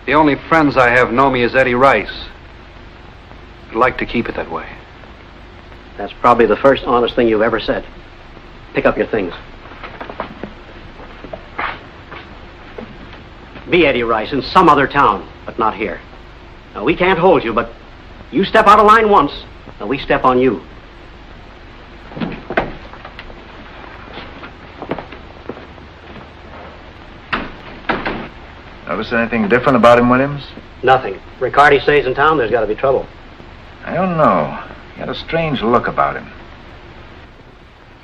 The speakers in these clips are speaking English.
The only friends I have know me as Eddie Rice. I'd like to keep it that way. That's probably the first honest thing you've ever said. Pick up your things. Be Eddie Rice in some other town, but not here. Now, we can't hold you, but you step out of line once, and we step on you. Notice anything different about him, Williams? Nothing. Riccardi stays in town, there's got to be trouble. I don't know. He had a strange look about him.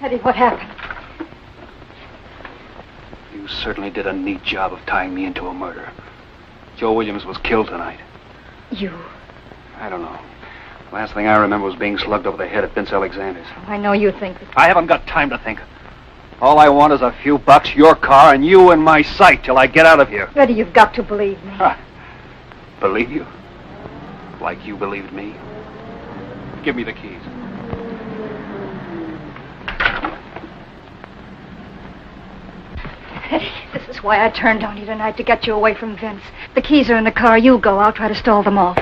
Eddie, what happened? You certainly did a neat job of tying me into a murder. Joe Williams was killed tonight. You? I don't know. Last thing I remember was being slugged over the head at Vince Alexander's. Oh, I know you think that... I haven't got time to think. All I want is a few bucks, your car, and you in my sight till I get out of here. Eddie, you've got to believe me. Huh. Believe you? Like you believed me? Give me the keys. Eddie, this is why I turned on you tonight, to get you away from Vince. The keys are in the car. You go. I'll try to stall them off.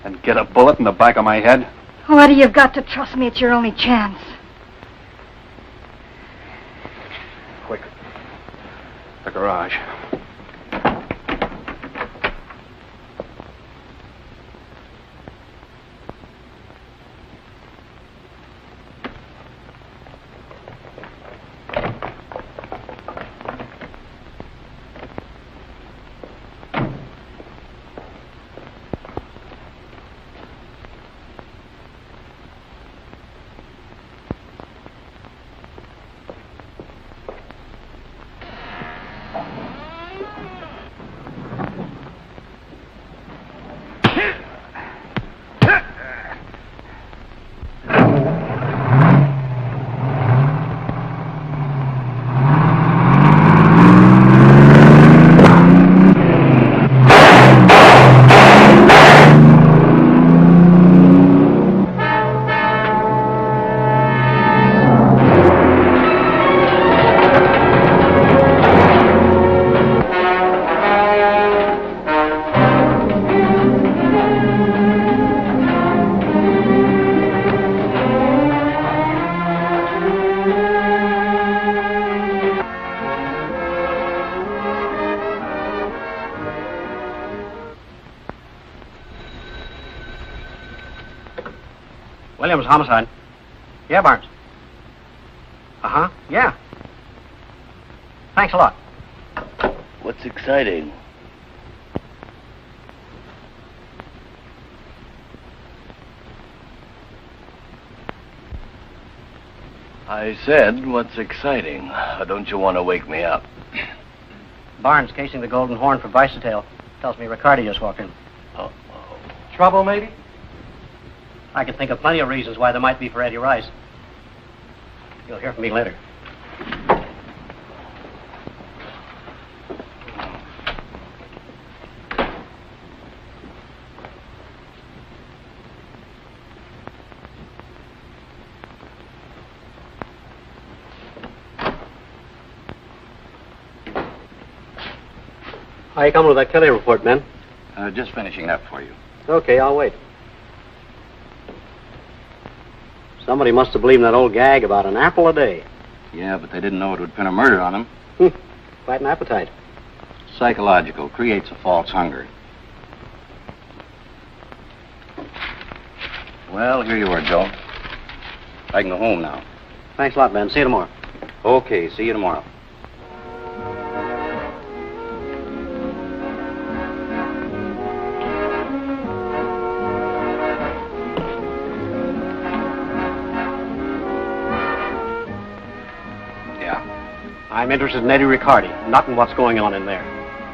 And get a bullet in the back of my head? Oh, Eddie, you've got to trust me. It's your only chance. Quick. The garage. Williams, homicide. Yeah, Barnes. Uh-huh, yeah. Thanks a lot. What's exciting? I said, what's exciting? Don't you want to wake me up? Barnes casing the Golden Horn for Vicetel. Tells me Riccardi just walked in. Uh-oh. Trouble, maybe? I can think of plenty of reasons why there might be for Eddie Rice. You'll hear from me later. How you coming with that Kelly report, men? Just finishing it up for you. Okay, I'll wait. Somebody must have believed in that old gag about an apple a day. Yeah, but they didn't know it would pin a murder on him. Quite an appetite. Psychological. Creates a false hunger. Well, here you are, Joe. I can go home now. Thanks a lot, Ben. See you tomorrow. Okay, see you tomorrow. I'm interested in Eddie Riccardi, not in what's going on in there.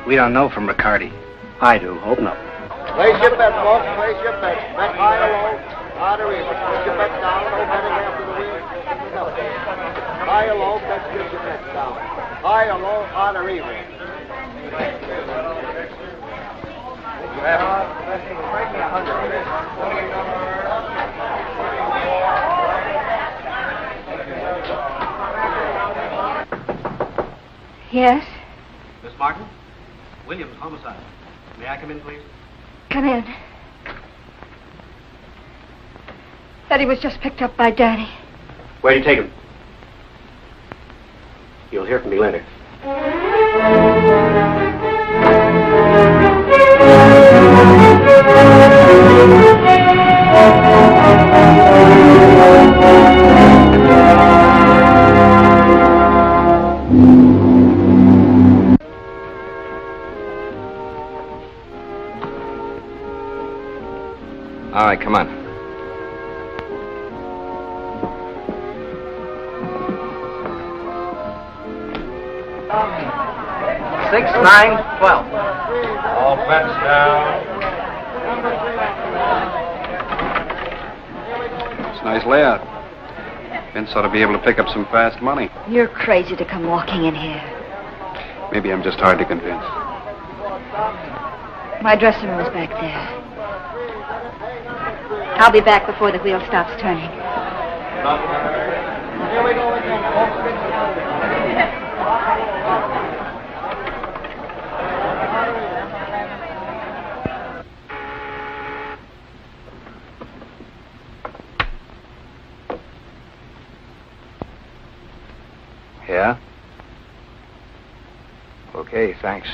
We don't know from Riccardi. I do. Open up. Place your bets, folks. Place your bets. Bet high or low. Hard or even. Put your bets down. No betting after the wheel. High or low. Let's get your bets down. High or low. Hard or even. You have Yes? Miss Martin? Williams, homicide. May I come in, please? Come in. Eddie was just picked up by Danny. Where'd you take him? You'll hear from me later. All right, come on. 6, 9, 12. All bets down. It's a nice layout. Vince ought to be able to pick up some fast money. You're crazy to come walking in here. Maybe I'm just hard to convince. My dressing room is back there. I'll be back before the wheel stops turning. Here we go again, folks. Yeah? Okay, thanks.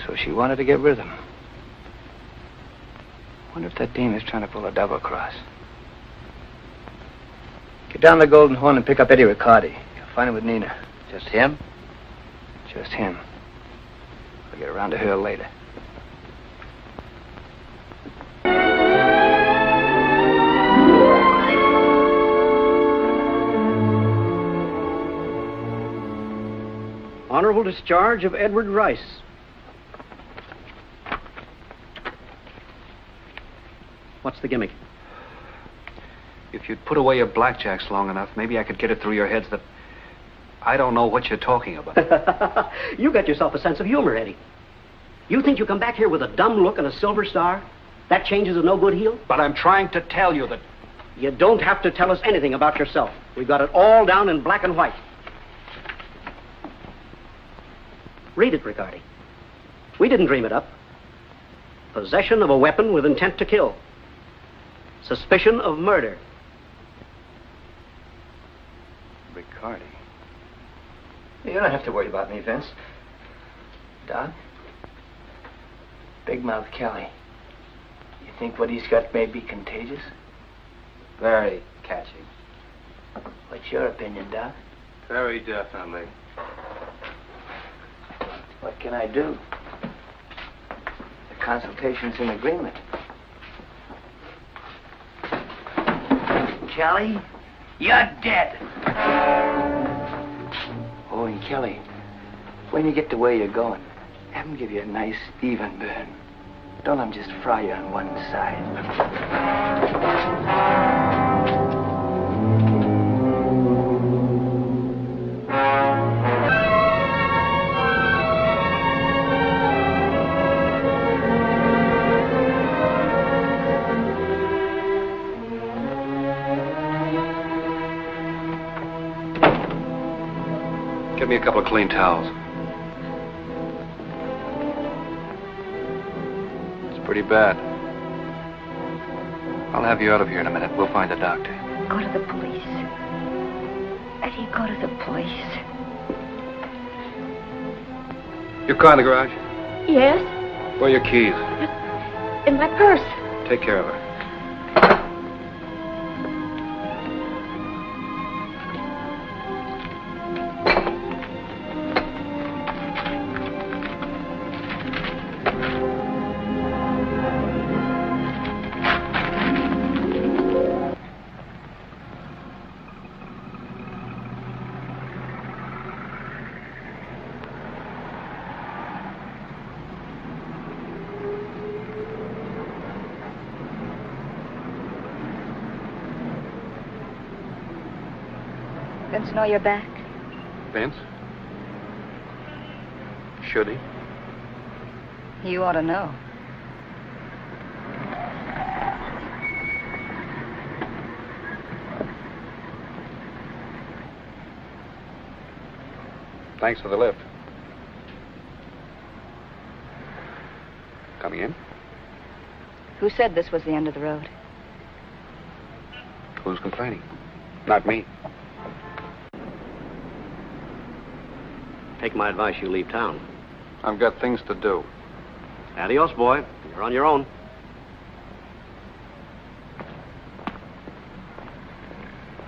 So she wanted to get rid of him. Wonder if that dame is trying to pull a double cross. Get down the Golden Horn and pick up Eddie Riccardi. You'll find him with Nina. Just him? Just him. We'll get around to her later. Honorable discharge of Edward Rice. What's the gimmick? If you'd put away your blackjacks long enough, maybe I could get it through your heads that I don't know what you're talking about. You got yourself a sense of humor, Eddie. You think you come back here with a dumb look and a silver star? That changes a no good heel? But I'm trying to tell you that... You don't have to tell us anything about yourself. We've got it all down in black and white. Read it, Riccardi. We didn't dream it up. Possession of a weapon with intent to kill. Suspicion of murder. Riccardi. You don't have to worry about me, Vince. Doc? Big Mouth Kelly. You think what he's got may be contagious? Very catchy. What's your opinion, Doc? Very definitely. What can I do? The consultation's in agreement. Kelly, you're dead. Oh, and Kelly, when you get to where you're going, have him give you a nice, even burn. Don't let him just fry you on one side. Get me a couple of clean towels. It's pretty bad. I'll have you out of here in a minute. We'll find a doctor. Go to the police. Eddie, go to the police. Your car in the garage? Yes? Where are your keys? In my purse. Take care of her. Vince know you're back? Vince? Should he? You ought to know. Thanks for the lift. Coming in? Who said this was the end of the road? Who's complaining? Not me. Take my advice, you leave town. I've got things to do. Adios, boy. You're on your own.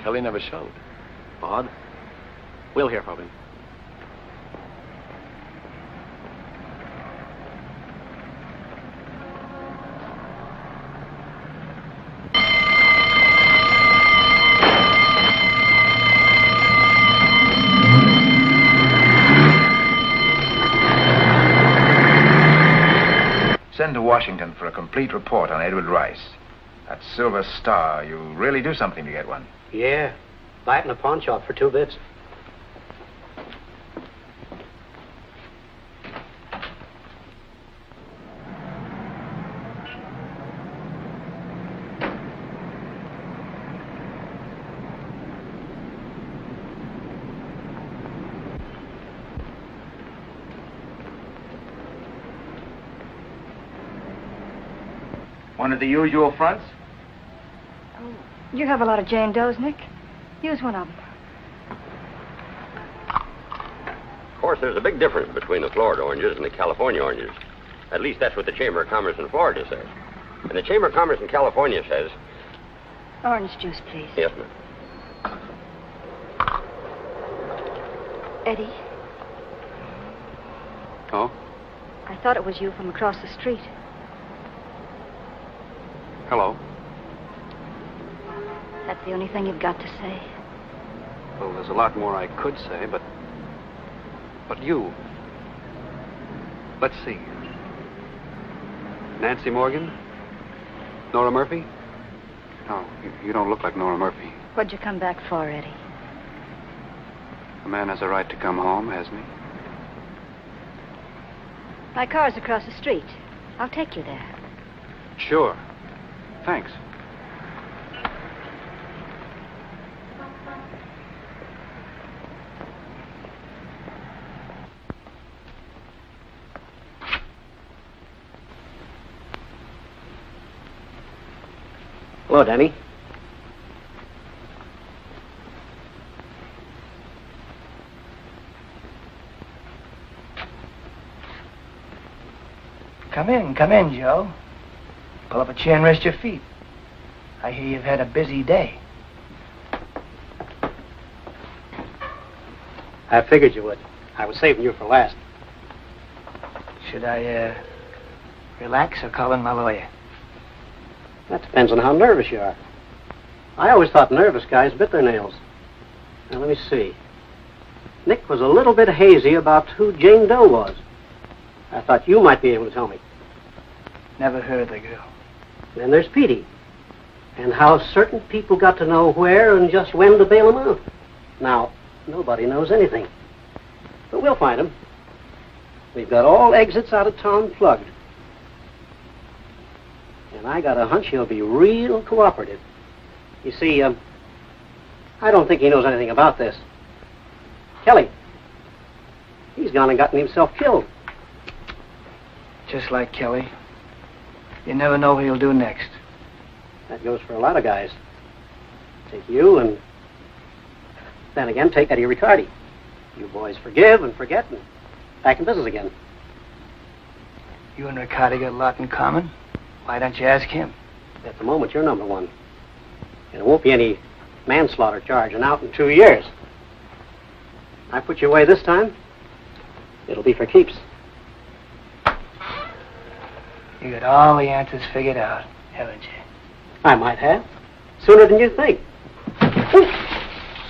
Kelly never showed. Odd. We'll hear from him. Send to Washington for a complete report on Edward Rice. That Silver Star, you really do something to get one. Yeah. Buy it in a pawn shop for 2 bits. One of the usual fronts? You have a lot of Jane Does, Nick. Use one of them. Of course, there's a big difference between the Florida oranges and the California oranges. At least that's what the Chamber of Commerce in Florida says. And the Chamber of Commerce in California says... Orange juice, please. Yes, ma'am. Eddie, Oh? I thought it was you from across the street. Hello. That's the only thing you've got to say. Well, there's a lot more I could say, but you. Let's see. Nancy Morgan? Nora Murphy? No, you don't look like Nora Murphy. What'd you come back for, Eddie? A man has a right to come home, hasn't he? My car's across the street. I'll take you there. Sure. Thanks. Hello, Danny. Come in, Joe. Pull up a chair and rest your feet. I hear you've had a busy day. I figured you would. I was saving you for last. Should I, relax or call in my lawyer? That depends on how nervous you are. I always thought nervous guys bit their nails. Now, let me see. Nick was a little bit hazy about who Jane Doe was. I thought you might be able to tell me. Never heard of the girl. Then there's Petey. And how certain people got to know where and just when to bail him out. Now, nobody knows anything. But we'll find him. We've got all exits out of town plugged. And I got a hunch he'll be real cooperative. You see, I don't think he knows anything about this. Kelly, he's gone and gotten himself killed. Just like Kelly. You never know what he'll do next. That goes for a lot of guys. Take you, and then again, take Eddie Riccardi. You boys forgive and forget, and back in business again. You and Riccardi got a lot in common. Why don't you ask him? At the moment, you're number one. And it won't be any manslaughter charge and out in 2 years. I put you away this time, it'll be for keeps. You got all the answers figured out, haven't you? I might have. Sooner than you think. Ooh,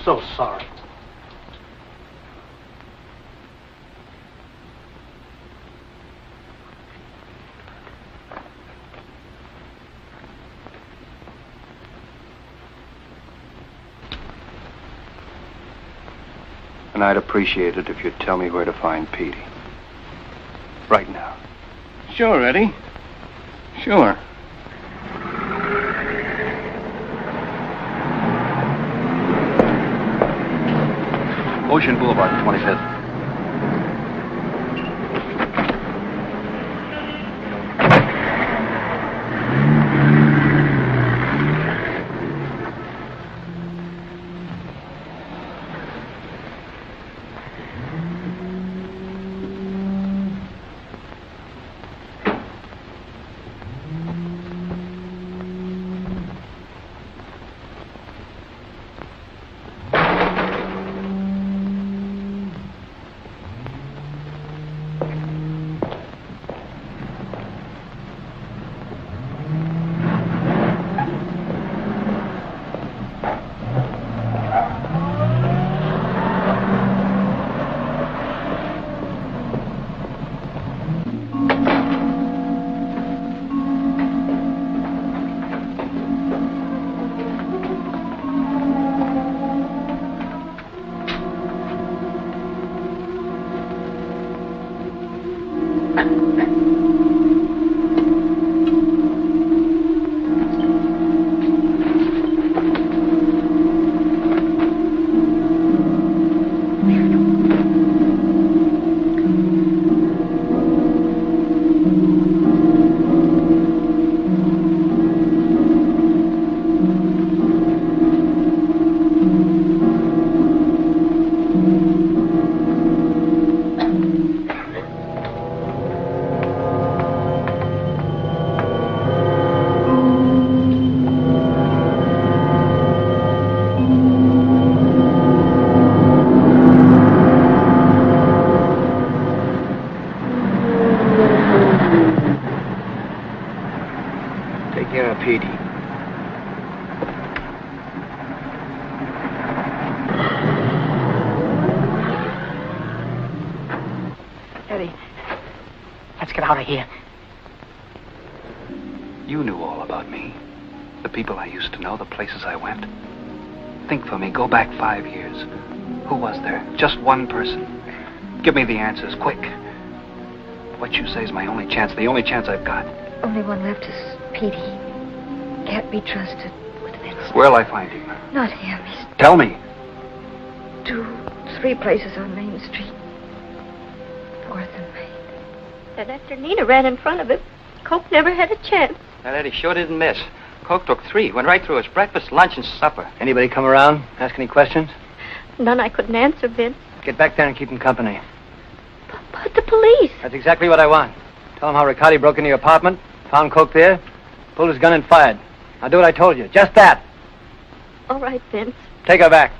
so sorry. And I'd appreciate it if you'd tell me where to find Petey. Right now. Sure, Eddie. Sure. Ocean Boulevard, 25th. get out of here. You knew all about me. The people I used to know, the places I went. Think for me. Go back 5 years. Who was there? Just one person. Give me the answers, quick. What you say is my only chance, the only chance I've got. Only one left is Petey. Can't be trusted with Vince. Where'll I find him? Not him. He's Tell me. 2, 3 places on Main Street. 4th and Main. And after Nina ran in front of him, Coke never had a chance. That Eddie sure didn't miss. Coke took 3, went right through his breakfast, lunch, and supper. Anybody come around, ask any questions? None I couldn't answer, Vince. Get back there and keep him company. But the police. That's exactly what I want. Tell him how Riccardi broke into your apartment, found Coke there, pulled his gun and fired. Now do what I told you. Just that. All right, Vince. Take her back.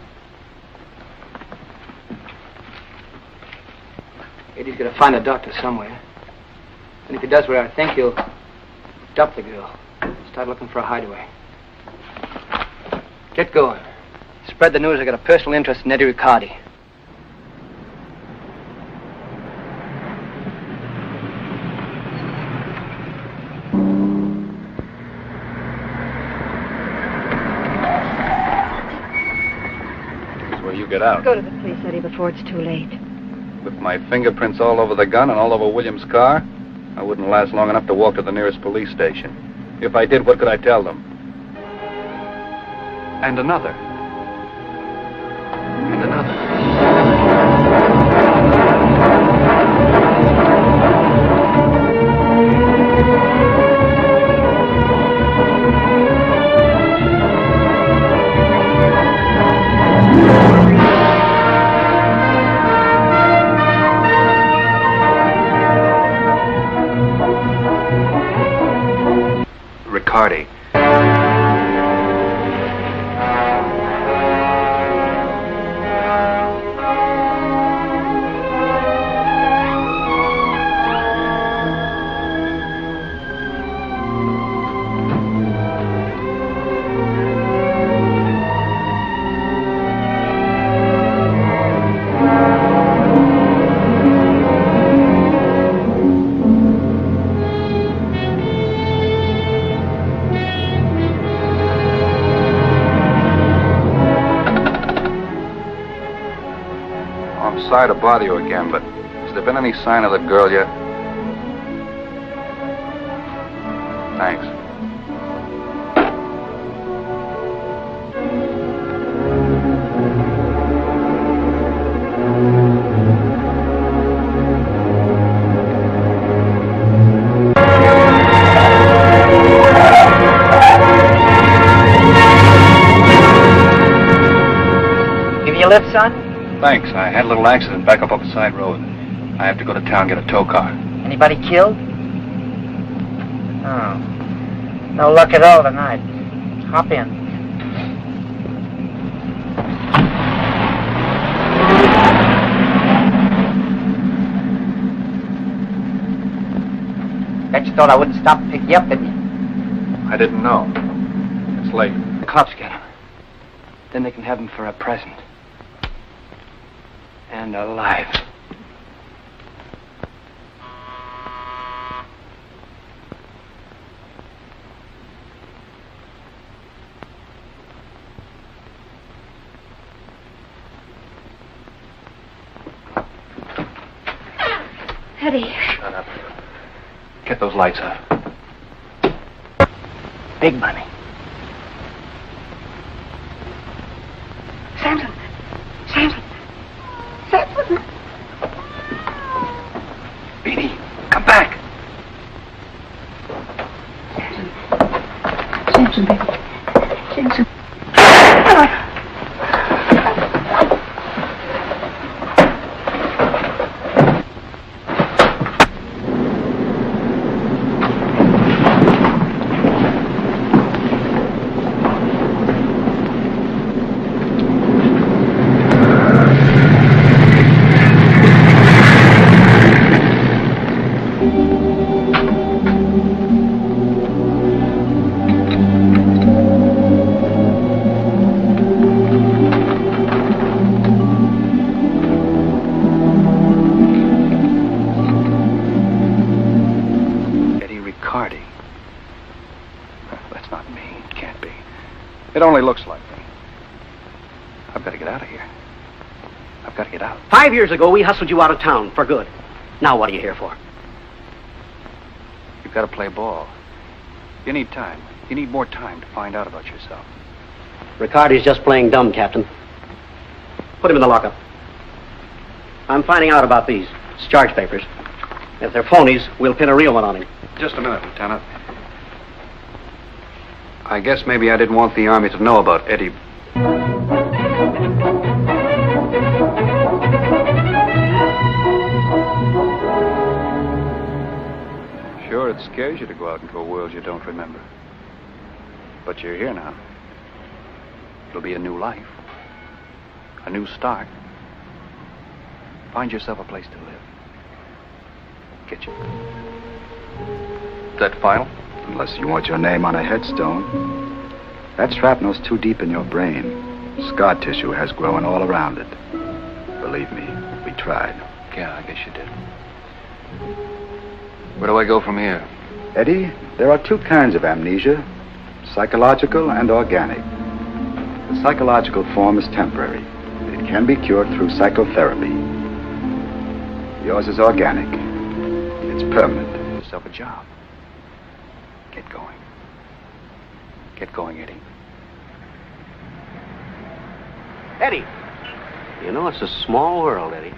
Eddie's got to find a doctor somewhere. And if he does what I think, he'll dump the girl. Start looking for a hideaway. Get going. Spread the news I got a personal interest in Eddie Riccardi. Where you get out. Go to the police, Eddie, before it's too late. With my fingerprints all over the gun and all over William's car, I wouldn't last long enough to walk to the nearest police station. If I did, what could I tell them? And another. And another. Riccardi. Sorry to bother you again, but has there been any sign of the girl yet? Thanks. Give you a lift, son? Thanks. I had a little accident back up a side road. I have to go to town, get a tow car. Anybody killed? Oh. No luck at all tonight. Hop in. Bet you thought I wouldn't stop to pick you up, didn't you? I didn't know. It's late. The cops get him. Then they can have him for a present. And alive. Eddie. Shut up. Get those lights off. Big money. Samson. Samson. Samson. Beanie, come back. Samson, baby. Samson. It only looks like me. I've got to get out of here. I've got to get out. 5 years ago, we hustled you out of town for good. Now what are you here for? You've got to play ball. You need time. You need more time to find out about yourself. Riccardi's just playing dumb, Captain. Put him in the lockup. I'm finding out about these discharge papers. If they're phonies, we'll pin a real one on him. Just a minute, Lieutenant. I guess maybe I didn't want the Army to know about Eddie. Sure, it scares you to go out into a world you don't remember. But you're here now. It'll be a new life. A new start. Find yourself a place to live. Get you. Is that final? Unless you want your name on a headstone. That shrapnel's too deep in your brain. Scar tissue has grown all around it. Believe me, we tried. Yeah, I guess you did. Where do I go from here? Eddie, there are two kinds of amnesia, psychological and organic. The psychological form is temporary. It can be cured through psychotherapy. Yours is organic. It's permanent. Get yourself a job. Get going. Get going, Eddie. Eddie! You know, it's a small world, Eddie.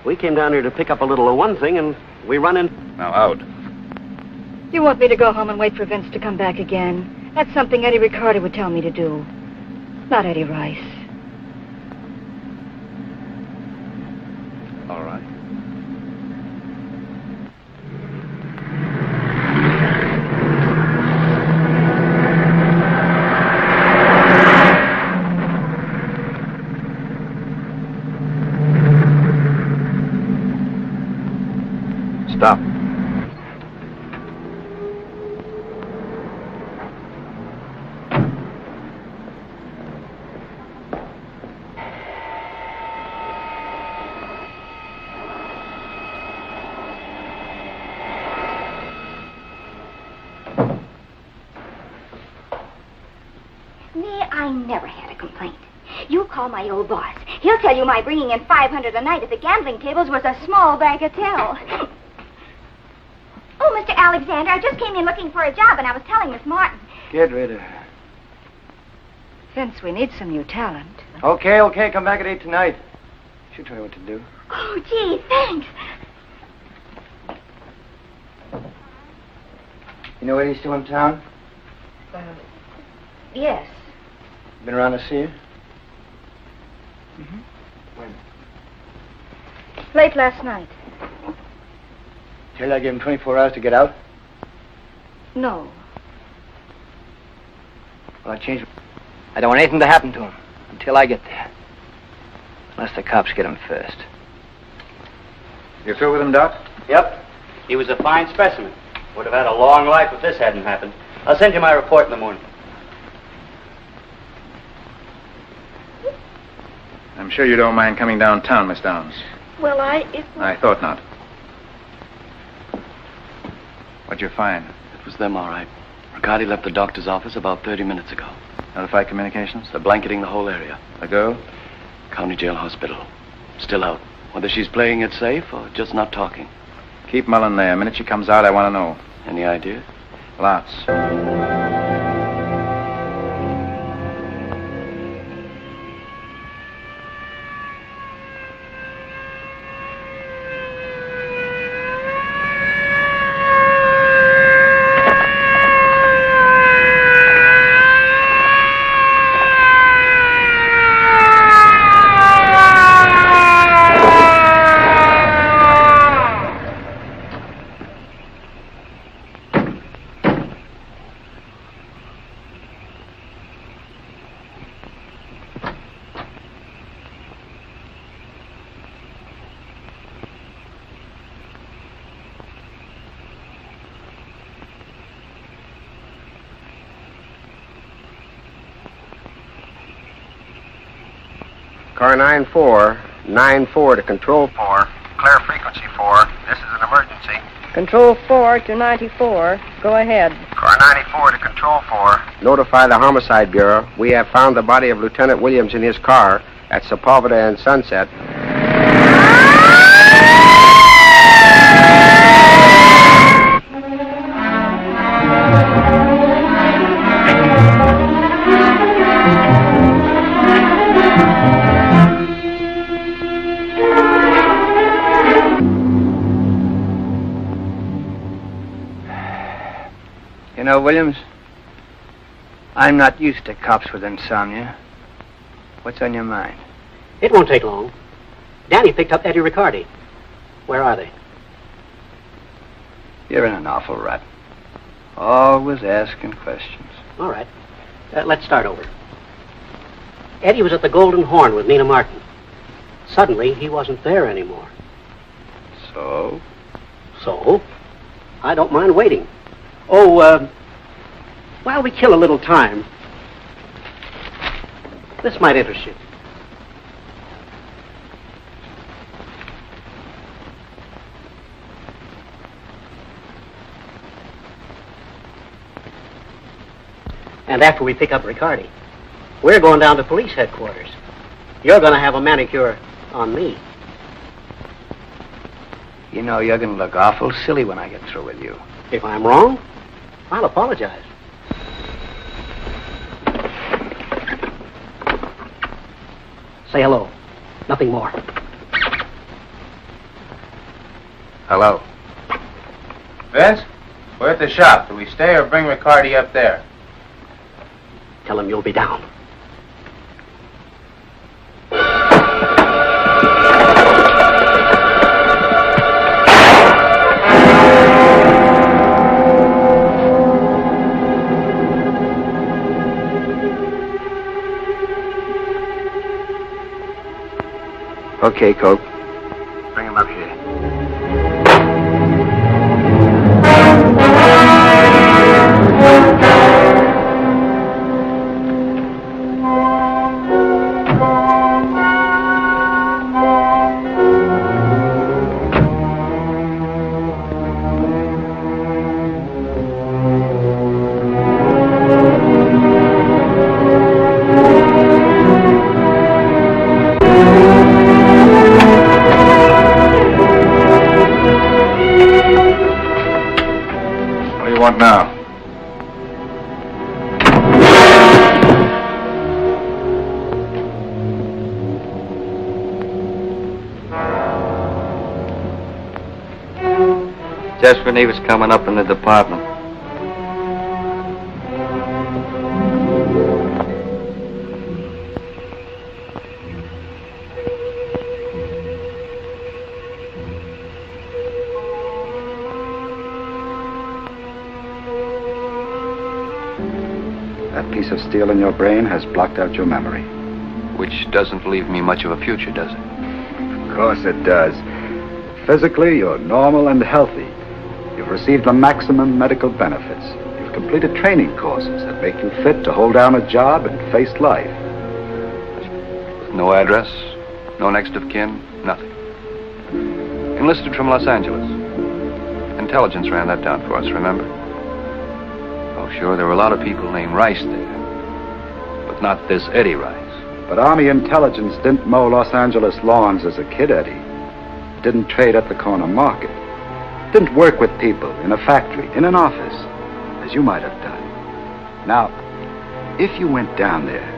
We came down here to pick up a little of one thing, and we run in... Now, out. You want me to go home and wait for Vince to come back again? That's something Eddie Riccardi would tell me to do. Not Eddie Rice. All right. Stop. I never had a complaint. You call my old boss. He'll tell you my bringing in $500 a night at the gambling tables was a small bagatelle. Oh, Mr. Alexander, I just came in looking for a job, and I was telling Miss Martin. Get rid of her. Vince, we need some new talent. Okay, come back at 8 tonight. She'll tell you what to do. Oh, gee, thanks. You know Eddie's still in town? Yes. Been around to see her? Mm-hmm. When? Late last night. Tell you I gave him 24 hours to get out? No. Well, I changed. I don't want anything to happen to him until I get there. Unless the cops get him first. You through with him, Doc? Yep. He was a fine specimen. Would have had a long life if this hadn't happened. I'll send you my report in the morning. I'm sure you don't mind coming downtown, Miss Downs. Well, I thought not. What'd you find? It was them, all right. Riccardi left the doctor's office about 30 minutes ago. Notify communications? They're blanketing the whole area. The girl? County Jail Hospital. Still out. Whether she's playing it safe or just not talking. Keep Mullen there. The minute she comes out, I want to know. Any idea? Lots. Car 94, 94 to Control 4. Clear frequency 4. This is an emergency. Control 4 to 94. Go ahead. Car 94 to Control 4. Notify the Homicide Bureau. We have found the body of Lieutenant Williams in his car at Sepulveda and Sunset. You know, Williams, I'm not used to cops with insomnia. What's on your mind? It won't take long. Danny picked up Eddie Riccardi. Where are they? You're in an awful rut. Always asking questions. All right. Let's start over. Eddie was at the Golden Horn with Nina Martin. Suddenly, he wasn't there anymore. So? So? I don't mind waiting. Oh, while we kill a little time, this might interest you. And after we pick up Riccardi, we're going down to police headquarters. You're going to have a manicure on me. You know, you're going to look awful silly when I get through with you. If I'm wrong, I'll apologize. Say hello. Nothing more. Hello. Vince, we're at the shop. Do we stay or bring Riccardi up there? Tell him you'll be down. Okay, Cope. Bring him up here. What now? Just when he was coming up in the department. That piece of steel in your brain has blocked out your memory. Which doesn't leave me much of a future, does it? Of course it does. Physically, you're normal and healthy. You've received the maximum medical benefits. You've completed training courses that make you fit to hold down a job and face life. No address, no next of kin, nothing. Enlisted from Los Angeles. Intelligence ran that down for us, remember? Oh, sure, there were a lot of people named Rice there. But not this Eddie Rice. But Army intelligence didn't mow Los Angeles lawns as a kid, Eddie. Didn't trade at the corner market. Didn't work with people in a factory, in an office, as you might have done. Now, if you went down there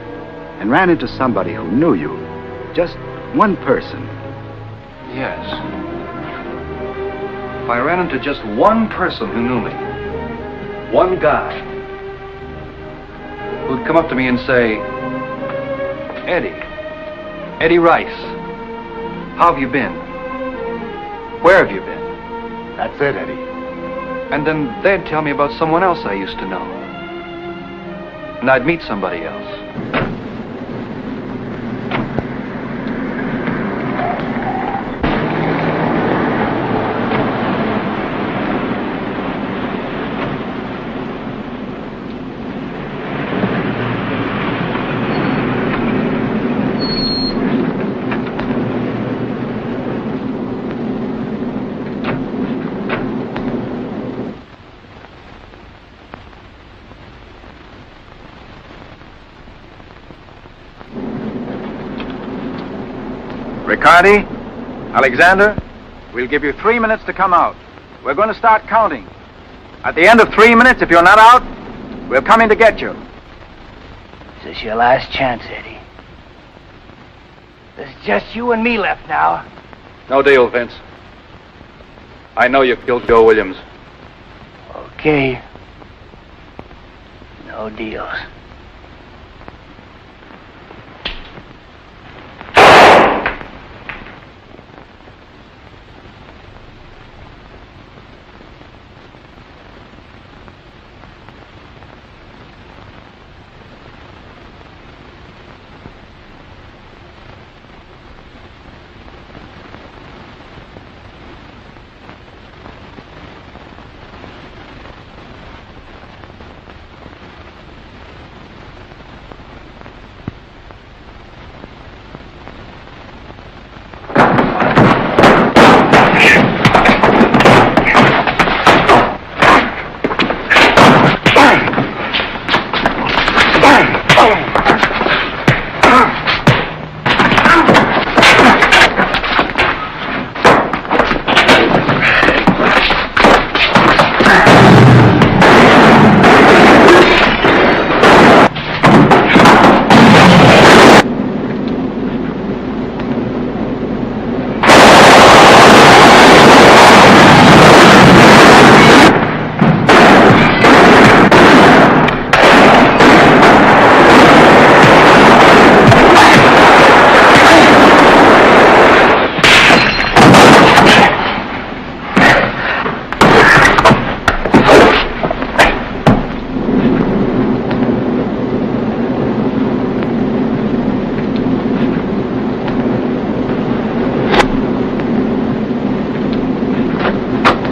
and ran into somebody who knew you, just one person. Yes. If I ran into just one person who knew me, one guy, who'd come up to me and say, Eddie Rice, how have you been? Where have you been? That's it, Eddie. And then they'd tell me about someone else I used to know. And I'd meet somebody else. Riccardi, Alexander, we'll give you 3 minutes to come out. We're going to start counting. At the end of 3 minutes, if you're not out, we're coming to get you. This is your last chance, Eddie. There's just you and me left now. No deal, Vince. I know you killed Joe Williams. Okay. No deals.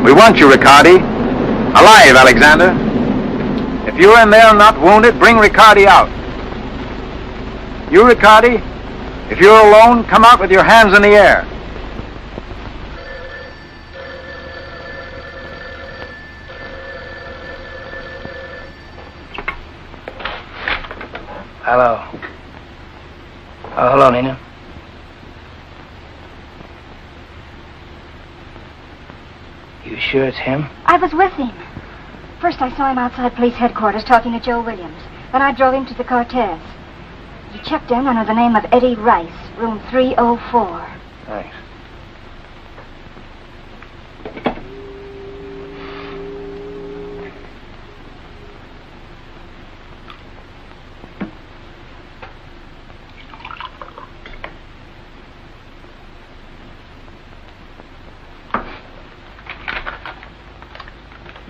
We want you, Riccardi. Alive, Alexander. If you're in there not wounded, bring Riccardi out. You, Riccardi, if you're alone, come out with your hands in the air. Hello. Oh, hello, Nina. You sure it's him? I was with him. First, I saw him outside police headquarters talking to Joe Williams. Then I drove him to the Cortez. He checked in under the name of Eddie Rice, room 304. Thanks.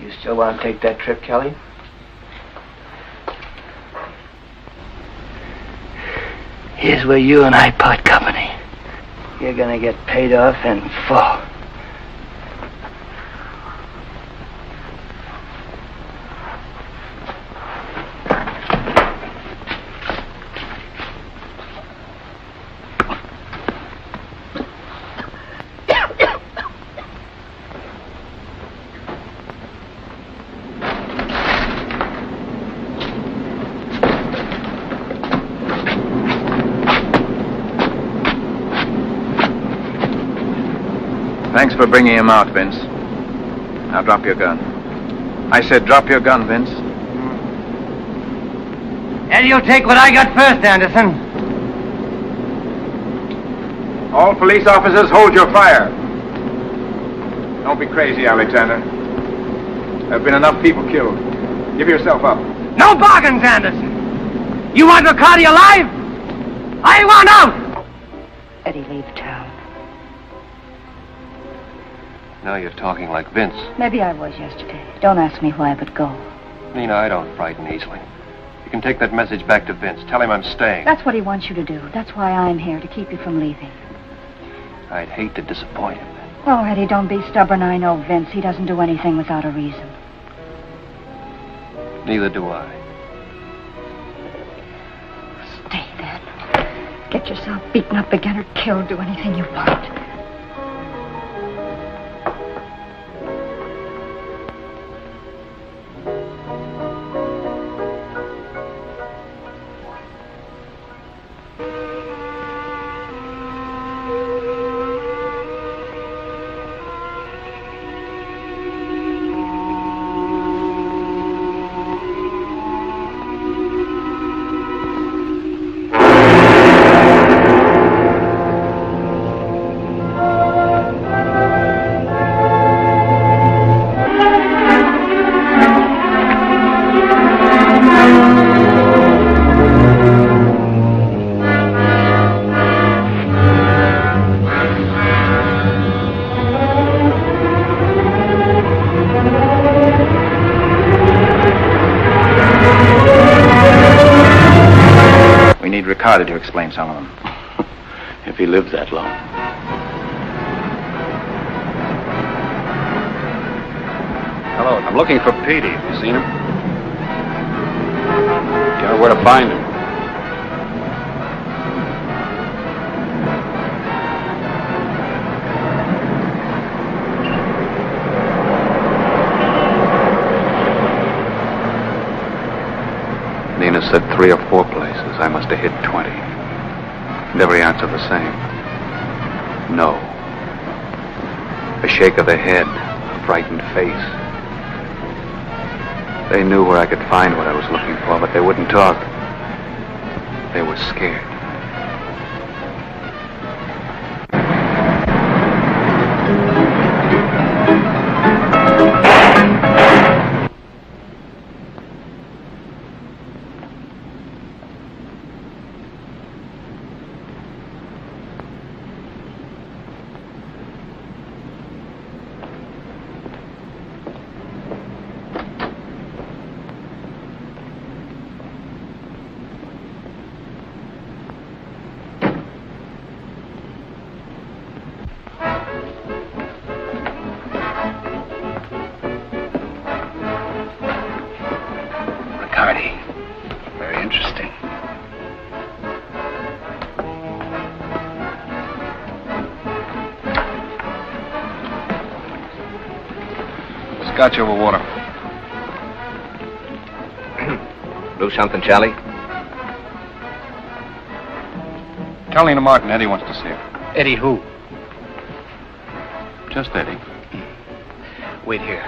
You still want to take that trip, Kelly? Here's where you and I part company. You're gonna get paid off in full. Thanks for bringing him out, Vince. Now drop your gun. I said drop your gun, Vince. Eddie, you'll take what I got first, Anderson. All police officers, hold your fire. Don't be crazy, Alexander. There have been enough people killed. Give yourself up. No bargains, Anderson. You want Riccardi alive? I want out! Eddie, leave town. Now you're talking like Vince. Maybe I was yesterday. Don't ask me why, but go. Nina, I don't frighten easily. You can take that message back to Vince. Tell him I'm staying. That's what he wants you to do. That's why I'm here, to keep you from leaving. I'd hate to disappoint him. Oh, Eddie, don't be stubborn. I know Vince. He doesn't do anything without a reason. Neither do I. Stay then. Get yourself beaten up again or killed. Do anything you want. Ricardo to explain some of them. If he lives that long. Hello, I'm looking for Petey. Have you seen him? Do you know where to find him? Nina said 3 or 4 places. I must have hit 20. And every answer the same. No. A shake of the head, a frightened face. They knew where I could find what I was looking for, but they wouldn't talk. They were scared. Very interesting. Scotch over water. Do something, Charlie? Tell Lena Martin Eddie wants to see her. Eddie who? Just Eddie. Wait here.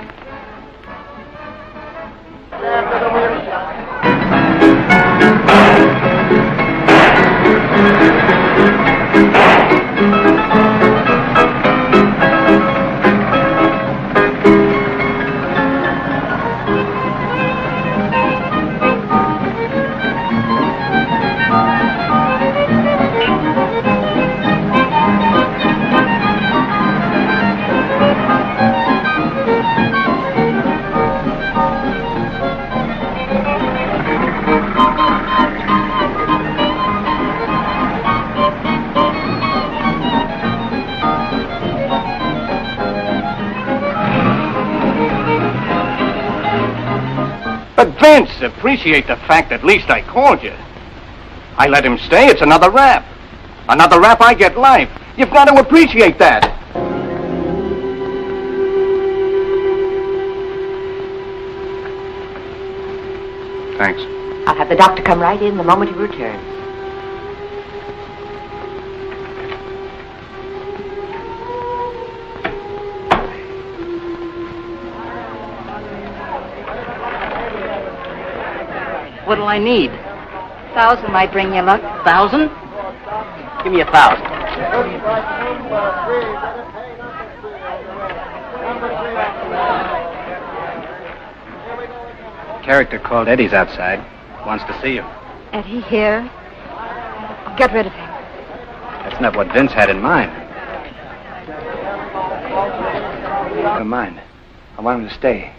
Vince, appreciate the fact at least I called you. I let him stay. It's another rap. Another rap, I get life. You've got to appreciate that. Thanks. I'll have the doctor come right in the moment he returns. What'll I need? 1,000 might bring you luck. 1,000? Give me 1,000. Character called Eddie's outside. Wants to see you. Eddie here? Get rid of him. That's not what Vince had in mind. Never mind. I want him to stay.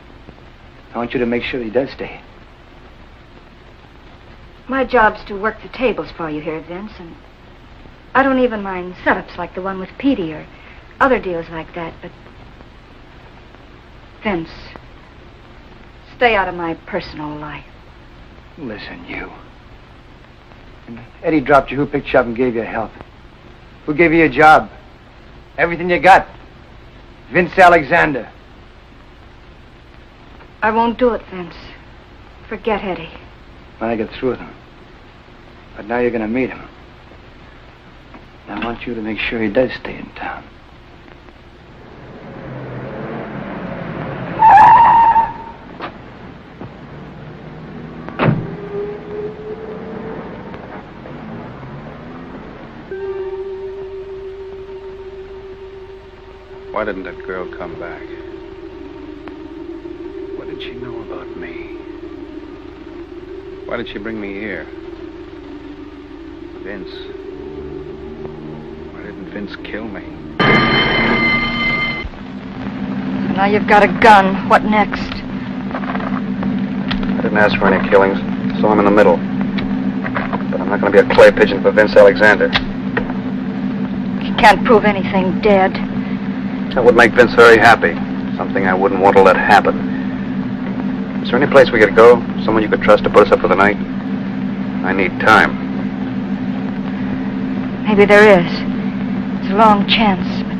I want you to make sure he does stay. My job's to work the tables for you here, Vince, and I don't even mind setups like the one with Petey or other deals like that, but Vince, stay out of my personal life. Listen, you. When Eddie dropped you, who picked you up and gave you help? Who gave you a job? Everything you got. Vince Alexander. I won't do it, Vince. Forget Eddie. When I get through with him. But now you're going to meet him. And I want you to make sure he does stay in town. Why didn't that girl come back? What did she know about me? Why did she bring me here? Vince. Why didn't Vince kill me? Now you've got a gun. What next? I didn't ask for any killings. Saw him in the middle. but I'm not going to be a clay pigeon for Vince Alexander. He can't prove anything dead. That would make Vince very happy. Something I wouldn't want to let happen. Is there any place we could go? Someone you could trust to put us up for the night? I need time. Maybe there is. It's a long chance, but...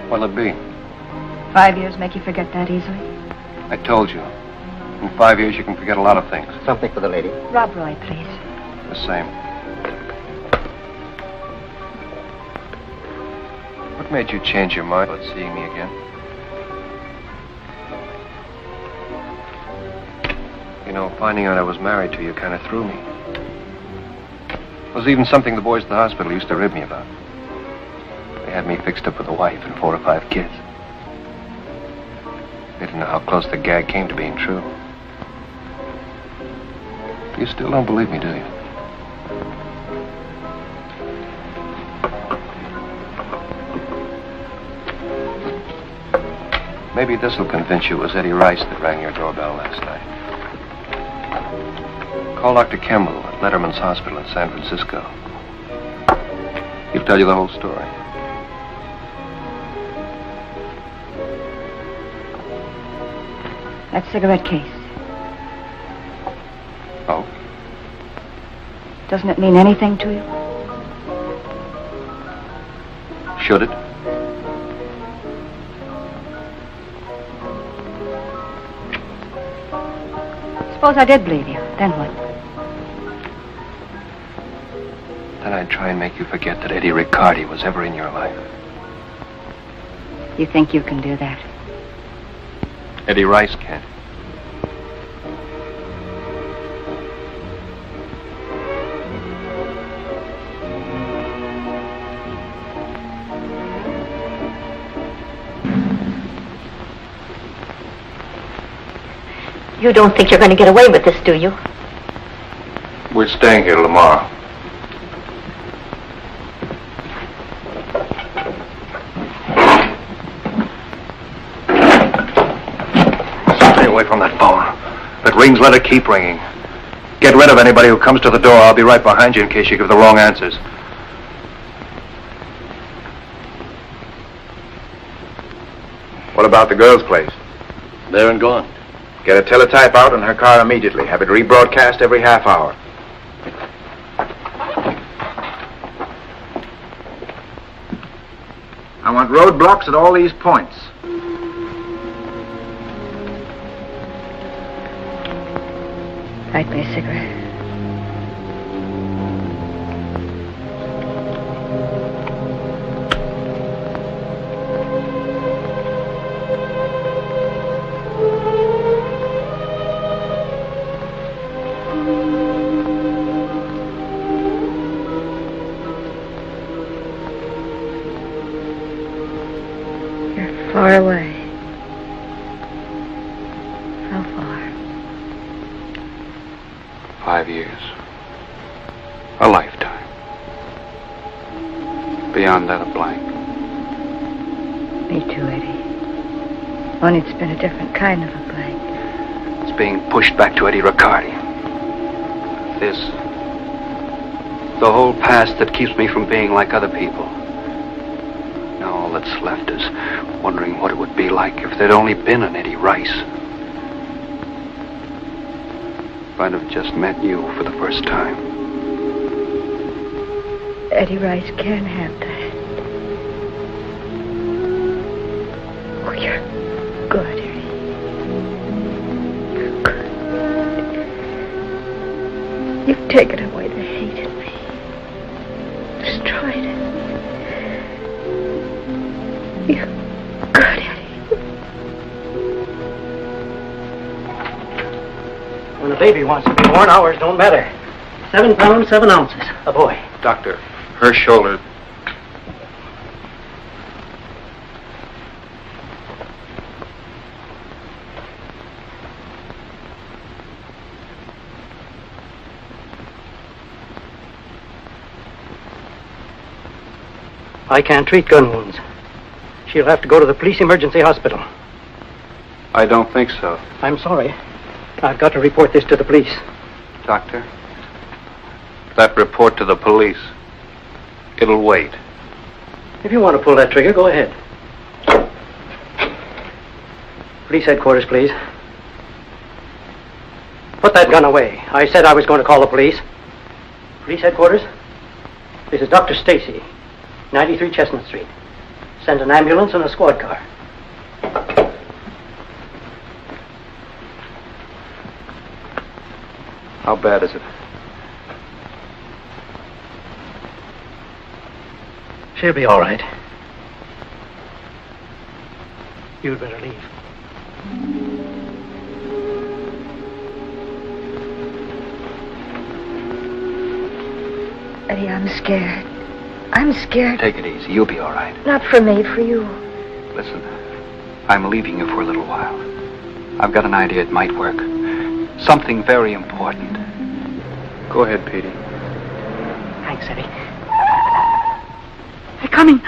What'll it be? 5 years make you forget that easily? I told you. In 5 years, you can forget a lot of things. Something for the lady. Rob Roy, please. The same. What made you change your mind about seeing me again? You know, finding out I was married to you kind of threw me. It was even something the boys at the hospital used to rib me about. They had me fixed up with a wife and 4 or 5 kids. They didn't know how close the gag came to being true. You still don't believe me, do you? Maybe this will convince you it was Eddie Rice that rang your doorbell last night. Call Dr. Kimball at Letterman's Hospital in San Francisco. He'll tell you the whole story. That cigarette case. Oh? Doesn't it mean anything to you? Should it? Suppose I did believe you. Then what? Then I'd try and make you forget that Eddie Riccardi was ever in your life. You think you can do that? Eddie Rice can't. You don't think you're going to get away with this, do you? We're staying here till tomorrow. Stay away from that phone. If it rings, let it keep ringing. Get rid of anybody who comes to the door. I'll be right behind you in case you give the wrong answers. What about the girl's place? There and gone. Get a teletype out in her car immediately. Have it rebroadcast every half hour. I want roadblocks at all these points. Light me a cigarette. Far away. How far? 5 years. A lifetime. Beyond that, a blank. Me too, Eddie. Only it's been a different kind of a blank. It's being pushed back to Eddie Riccardi. This. The whole past that keeps me from being like other people. Now all that's left is wondering what it would be like if there'd only been an Eddie Rice. If I'd have just met you for the first time. Eddie Rice can have that. Oh, you're good, Eddie. You're good. You've taken away the hate in me. Destroyed it. You're good, Eddie. When a baby wants to be born, hours don't matter. 7 pounds, 7 ounces. A boy. Doctor, her shoulder. I can't treat gun wounds. She'll have to go to the police emergency hospital. I don't think so. I'm sorry. I've got to report this to the police. Doctor, that report to the police, it'll wait. If you want to pull that trigger, go ahead. Police headquarters, please. Put that gun away. I said I was going to call the police. Police headquarters? This is Dr. Stacy, 93 Chestnut Street. Send an ambulance and a squad car. How bad is it? She'll be all right. You'd better leave. Eddie, I'm scared. I'm scared. Take it easy. You'll be all right. Not for me, for you. Listen, I'm leaving you for a little while. I've got an idea it might work. Something very important. Go ahead, Petey. Thanks, Eddie. They're coming.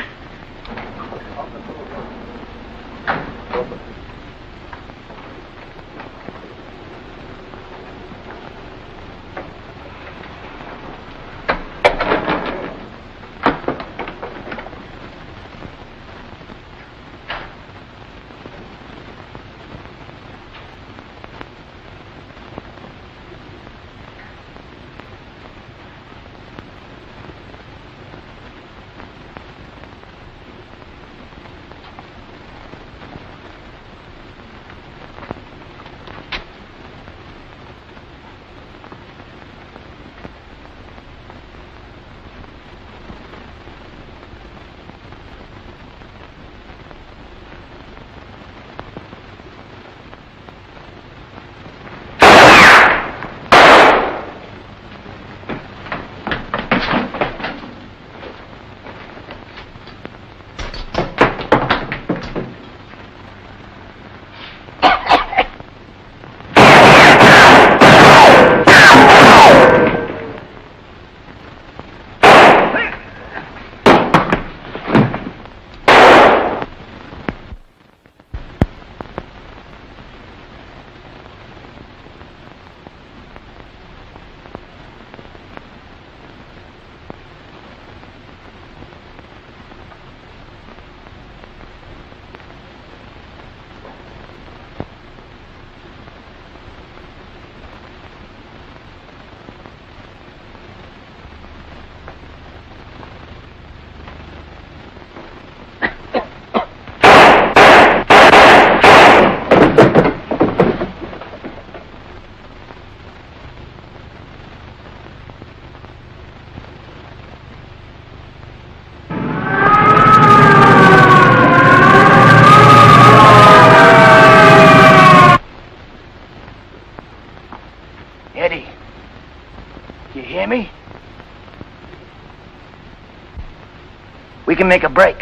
We can make a break.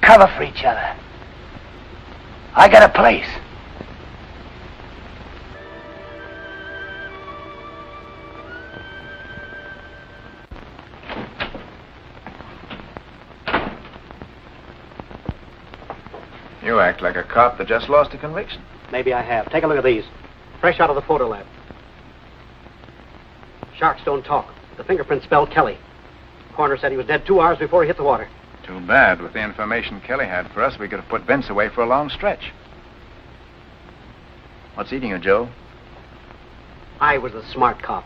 Cover for each other. I got a place. You act like a cop that just lost a conviction. Maybe I have. Take a look at these. Fresh out of the photo lab. Sharks don't talk. The fingerprint spelled Kelly. Coroner said he was dead 2 hours before he hit the water. Too bad. With the information Kelly had for us, we could have put Vince away for a long stretch. What's eating you, Joe? I was the smart cop.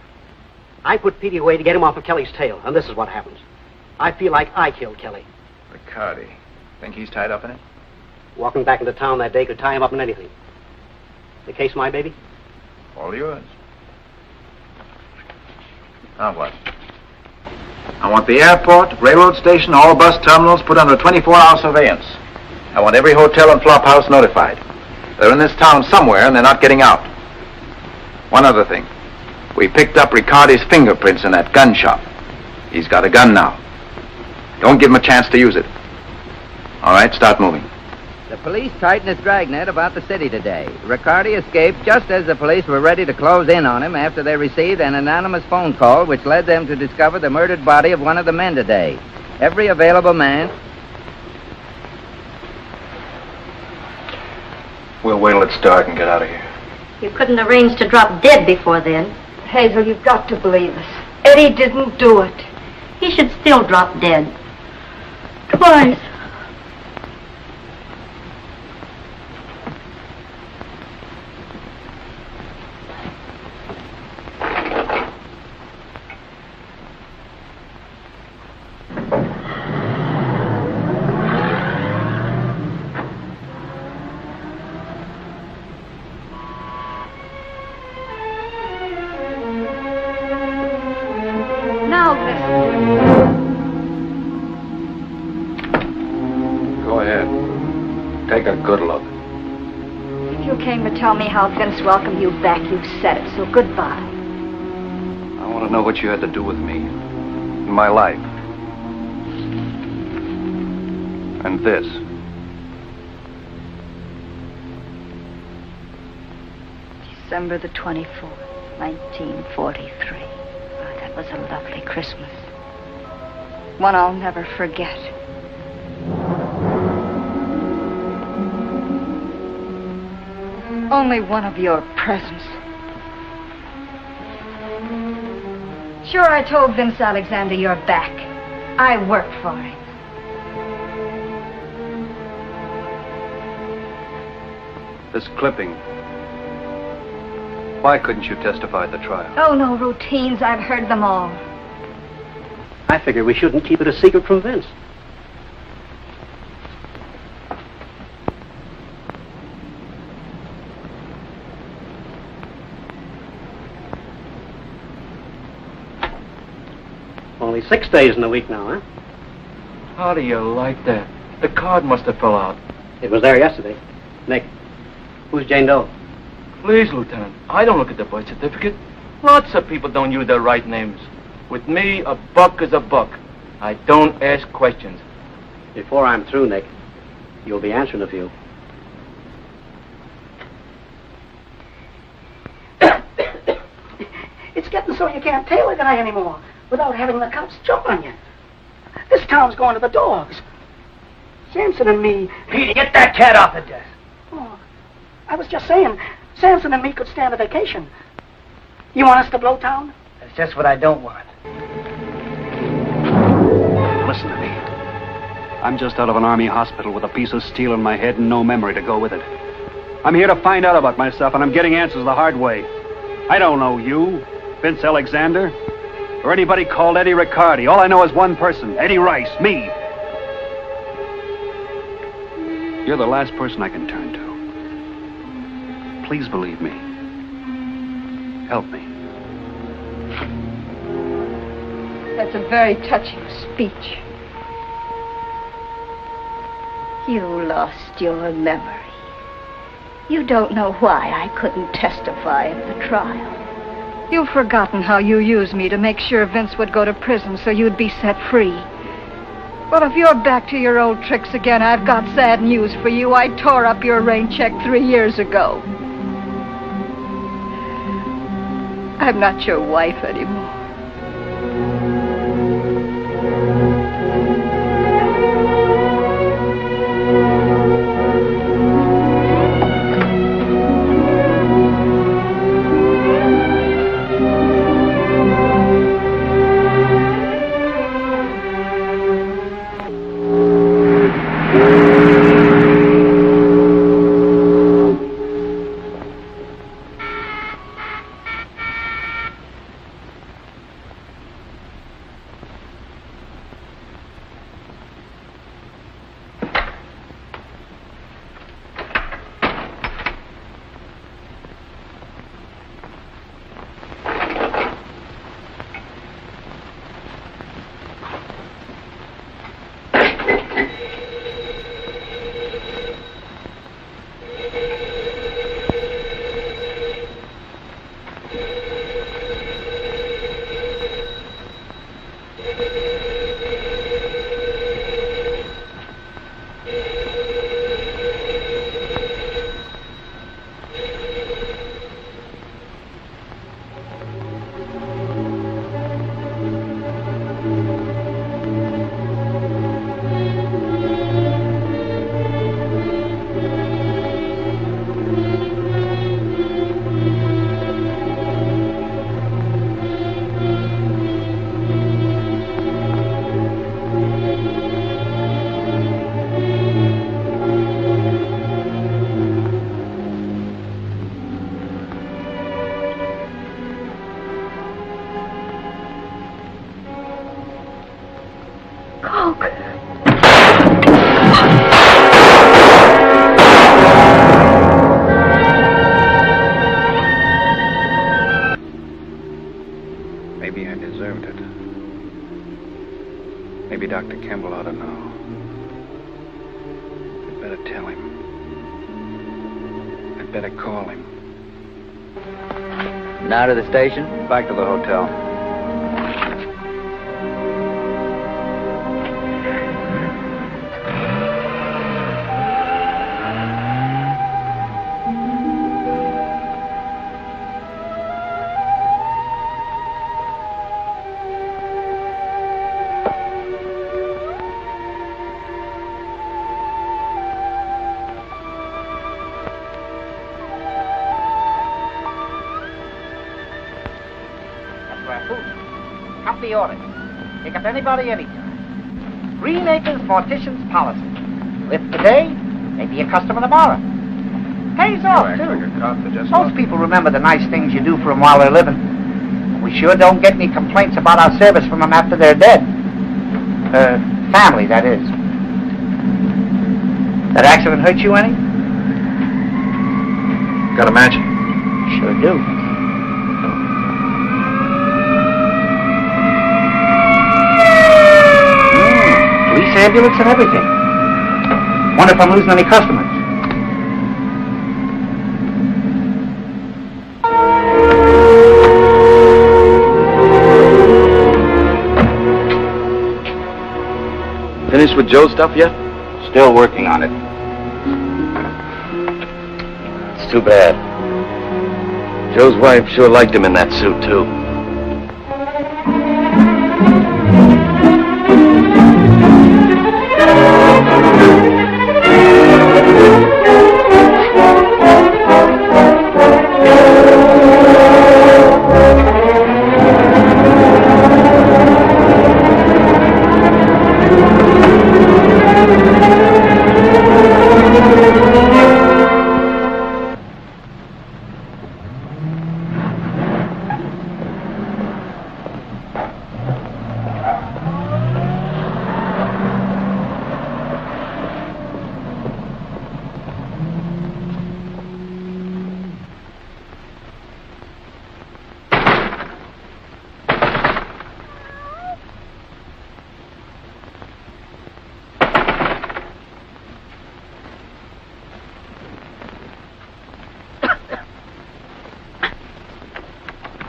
I put Petey away to get him off of Kelly's tail, and this is what happens. I feel like I killed Kelly. Riccardi. Think he's tied up in it? Walking back into town that day could tie him up in anything. The case, my baby? All yours. Now what? I want the airport, railroad station, all bus terminals put under 24-hour surveillance. I want every hotel and flop house notified. They're in this town somewhere and they're not getting out. One other thing. We picked up Riccardi's fingerprints in that gun shop. He's got a gun now. Don't give him a chance to use it. All right, start moving. The police tightened his dragnet about the city today. Riccardi escaped just as the police were ready to close in on him after they received an anonymous phone call which led them to discover the murdered body of one of the men today. Every available man. We'll wait till it's dark and get out of here. You couldn't arrange to drop dead before then. Hazel, you've got to believe us. Eddie didn't do it. He should still drop dead. Twice. Now listen. Go ahead. Take a good look. If you came to tell me how Vince welcomed you back, you've said it, so goodbye. I want to know what you had to do with me. In my life. And this. December the 24th, 1943. Oh, that was a lovely Christmas. One I'll never forget. Only one of your presents. Sure, I told Vince Alexander you're back. I worked for him. This clipping. Why couldn't you testify at the trial? Oh, no routines. I've heard them all. I figure we shouldn't keep it a secret from Vince. Only 6 days in the week now, huh? How do you like that? The card must have fell out. It was there yesterday. Nick, who's Jane Doe? Please, Lieutenant, I don't look at the birth certificate. Lots of people don't use their right names. With me, a buck is a buck. I don't ask questions. Before I'm through, Nick, you'll be answering a few. It's getting so you can't tail a guy anymore without having the cops jump on you. This town's going to the dogs. Samson and me... Petey, get that cat off the desk. Oh, I was just saying, Samson and me could stand a vacation. You want us to blow town? That's just what I don't want. Listen to me. I'm just out of an army hospital with a piece of steel in my head and no memory to go with it. I'm here to find out about myself, and I'm getting answers the hard way. I don't know you, Vince Alexander, or anybody called Eddie Riccardi. All I know is one person, Eddie Rice, me. You're the last person I can turn to. Please believe me. Help me. That's a very touching speech. You lost your memory. You don't know why I couldn't testify at the trial. You've forgotten how you used me to make sure Vince would go to prison so you'd be set free. But if you're back to your old tricks again, I've got sad news for you. I tore up your rain check 3 years ago. I'm not your wife anymore. Maybe I deserved it. Maybe Dr. Kimball ought to know. I'd better tell him. I'd better call him. Now to the station? Back to the hotel. Cut the order. Pick up anybody anytime. Green Acres Mortician's policy. Live today, maybe a customer tomorrow. Pays off, too. Most people remember the nice things you do for them while they're living. We sure don't get any complaints about our service from them after they're dead. Family, that is. That accident hurt you any? Got a match? Sure do. Police ambulance and everything. Wonder if I'm losing any customers. Finished with Joe's stuff yet? Still working on it. It's too bad. Joe's wife sure liked him in that suit, too.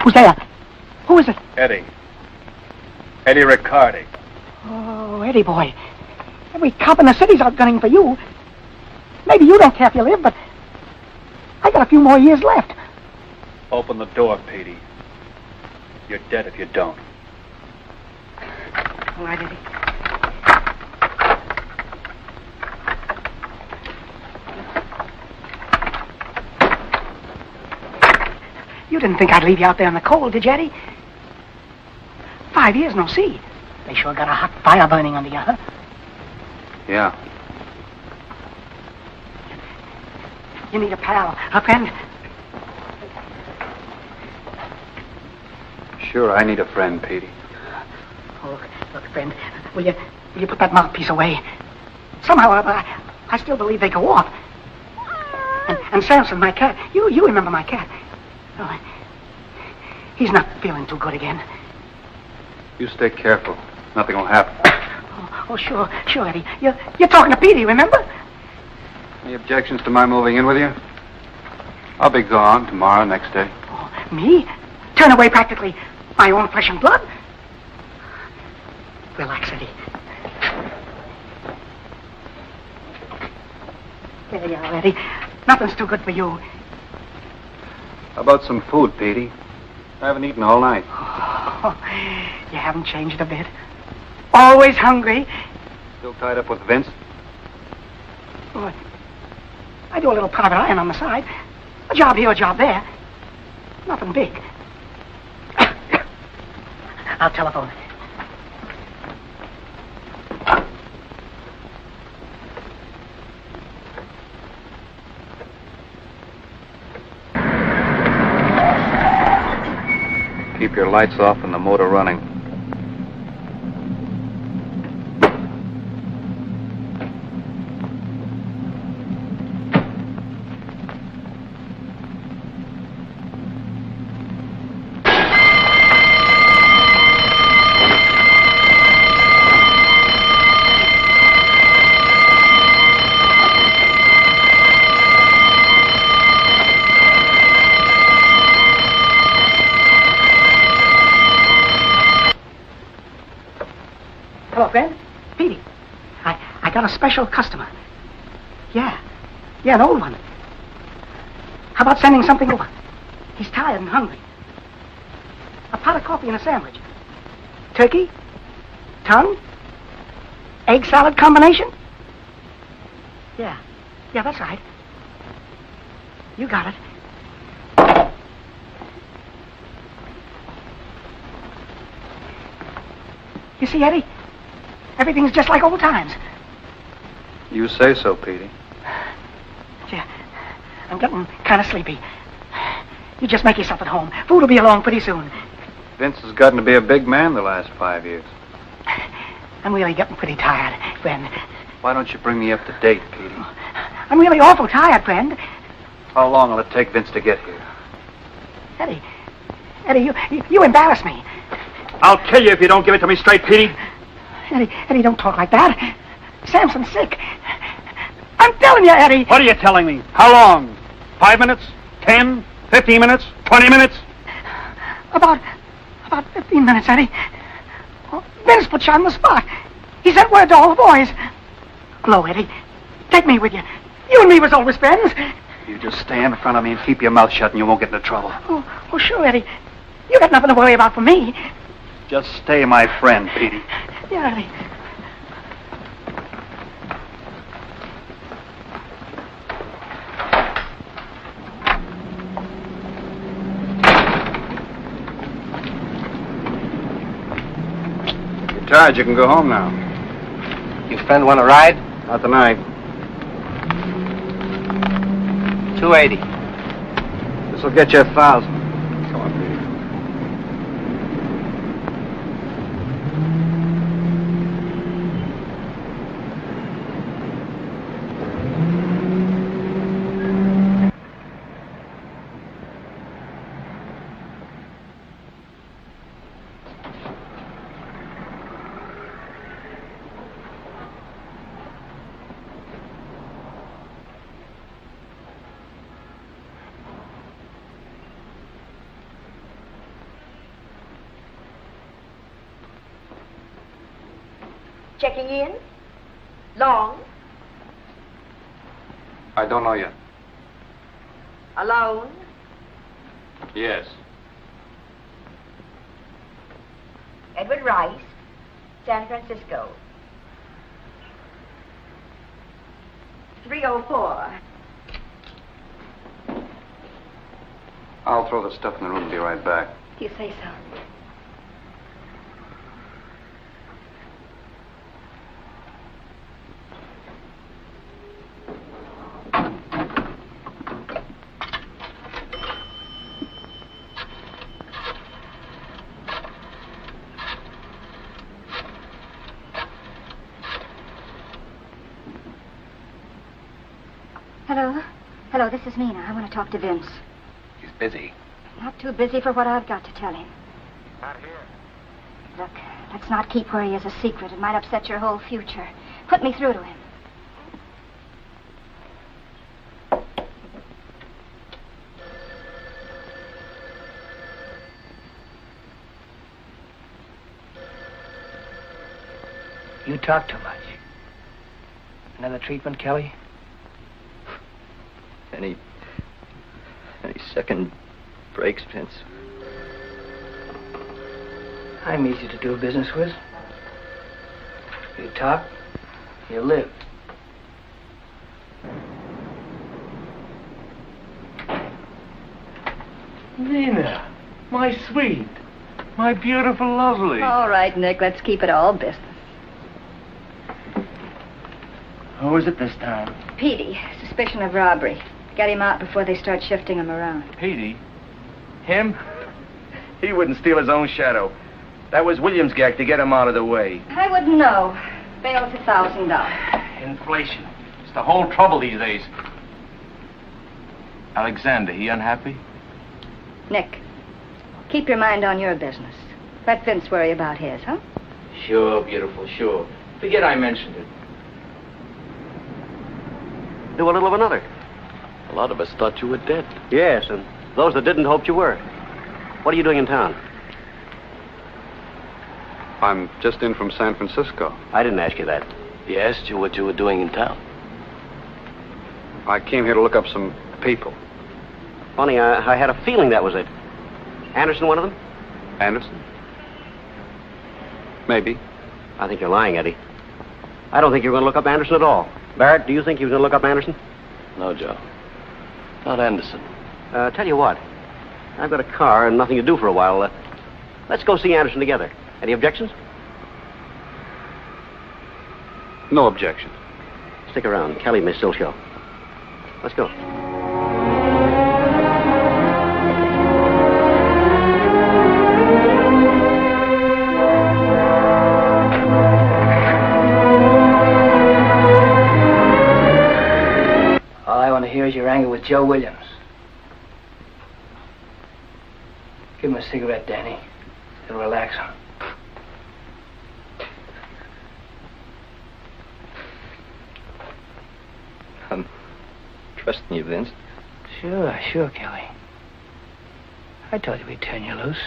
Who's there? Who is it? Eddie. Eddie Riccardi. Oh, Eddie boy. Every cop in the city's out gunning for you. Maybe you don't care if you live, but I got a few more years left. Open the door, Petey. You're dead if you don't. All right, Eddie. You didn't think I'd leave you out there in the cold, did you, Eddie? 5 years no see. They sure got a hot fire burning under you, huh? Yeah. You need a pal, a friend. Sure, I need a friend, Petey. Oh, look, friend, will you put that mouthpiece away? Somehow or other, I still believe they go off. And Samson, my cat, you remember my cat. Oh, he's not feeling too good again. You stay careful. Nothing will happen. Oh, sure, Eddie. You're talking to Petey, remember? Any objections to my moving in with you? I'll be gone tomorrow, next day. Oh, me? Turn away practically my own flesh and blood? Relax, Eddie. There you are, Eddie. Nothing's too good for you. How about some food, Petey? I haven't eaten all night. Oh, you haven't changed a bit. Always hungry. Still tied up with Vince? Oh, I do a little private iron on the side. A job here, a job there. Nothing big. I'll telephone. Keep your lights off and the motor running. Hello, friend. Petey. I got a special customer. Yeah, an old one. How about sending something over? He's tired and hungry. A pot of coffee and a sandwich. Turkey? Tongue? Egg salad combination? Yeah, that's right. You got it. You see, Eddie? Everything's just like old times. You say so, Petey. Yeah, I'm getting kind of sleepy. You just make yourself at home. Food will be along pretty soon. Vince has gotten to be a big man the last 5 years. I'm really getting pretty tired, friend. Why don't you bring me up to date, Petey? I'm really awful tired, friend. How long will it take Vince to get here? Eddie, you embarrass me. I'll kill you if you don't give it to me straight, Petey. Eddie, don't talk like that. Samson's sick. I'm telling you, Eddie. What are you telling me? How long? 5 minutes? 10? 15 minutes? 20 minutes? About 15 minutes, Eddie. Oh, Vince put you on the spot. He sent word to all the boys. Hello, Eddie. Take me with you. You and me was always friends. You just stay in front of me and keep your mouth shut and you won't get into trouble. Oh, sure, Eddie. You got nothing to worry about for me. Just stay my friend, Petey. Yeah, Eddie. You're tired, you can go home now. Your friend want a ride? Not tonight. $280. This'll get you 1,000. Come on, Petey. Checking in? Long? I don't know yet. Alone? Yes. Edward Rice, San Francisco. 304. I'll throw the stuff in the room and be right back. You say so. Hello, this is Mina. I want to talk to Vince. He's busy. Not too busy for what I've got to tell him. Not here. Look, let's not keep where he is a secret. It might upset your whole future. Put me through to him. You talk too much. Another treatment, Kelly? Any second breaks, Vince? I'm easy to do business with. You talk, you live. Nina, my sweet, my beautiful lovely. All right, Nick, let's keep it all business. Who is it this time? Petey, suspicion of robbery. Get him out before they start shifting him around. Petey? Him? He wouldn't steal his own shadow. That was William's gag to get him out of the way. I wouldn't know. Bail's $1,000. Inflation. It's the whole trouble these days. Alexander, he unhappy? Nick, keep your mind on your business. Let Vince worry about his, huh? Sure, beautiful, sure. Forget I mentioned it. Do a little of another. A lot of us thought you were dead. Yes, and those that didn't hoped you were. What are you doing in town? I'm just in from San Francisco. I didn't ask you that. He asked you what you were doing in town. I came here to look up some people. Funny, I had a feeling that was it. Anderson one of them? Anderson? Maybe. I think you're lying, Eddie. I don't think you're going to look up Anderson at all. Barrett, do you think you're going to look up Anderson? No, Joe. Not Anderson. Tell you what. I've got a car and nothing to do for a while. Let's go see Anderson together. Any objections? No objection. Stick around. Kelly may still show. Let's go. All I want to hear is your anger with Joe Williams. Give him a cigarette, Danny. It'll relax him. I'm trusting you, Vince. Sure, Kelly. I told you we'd turn you loose.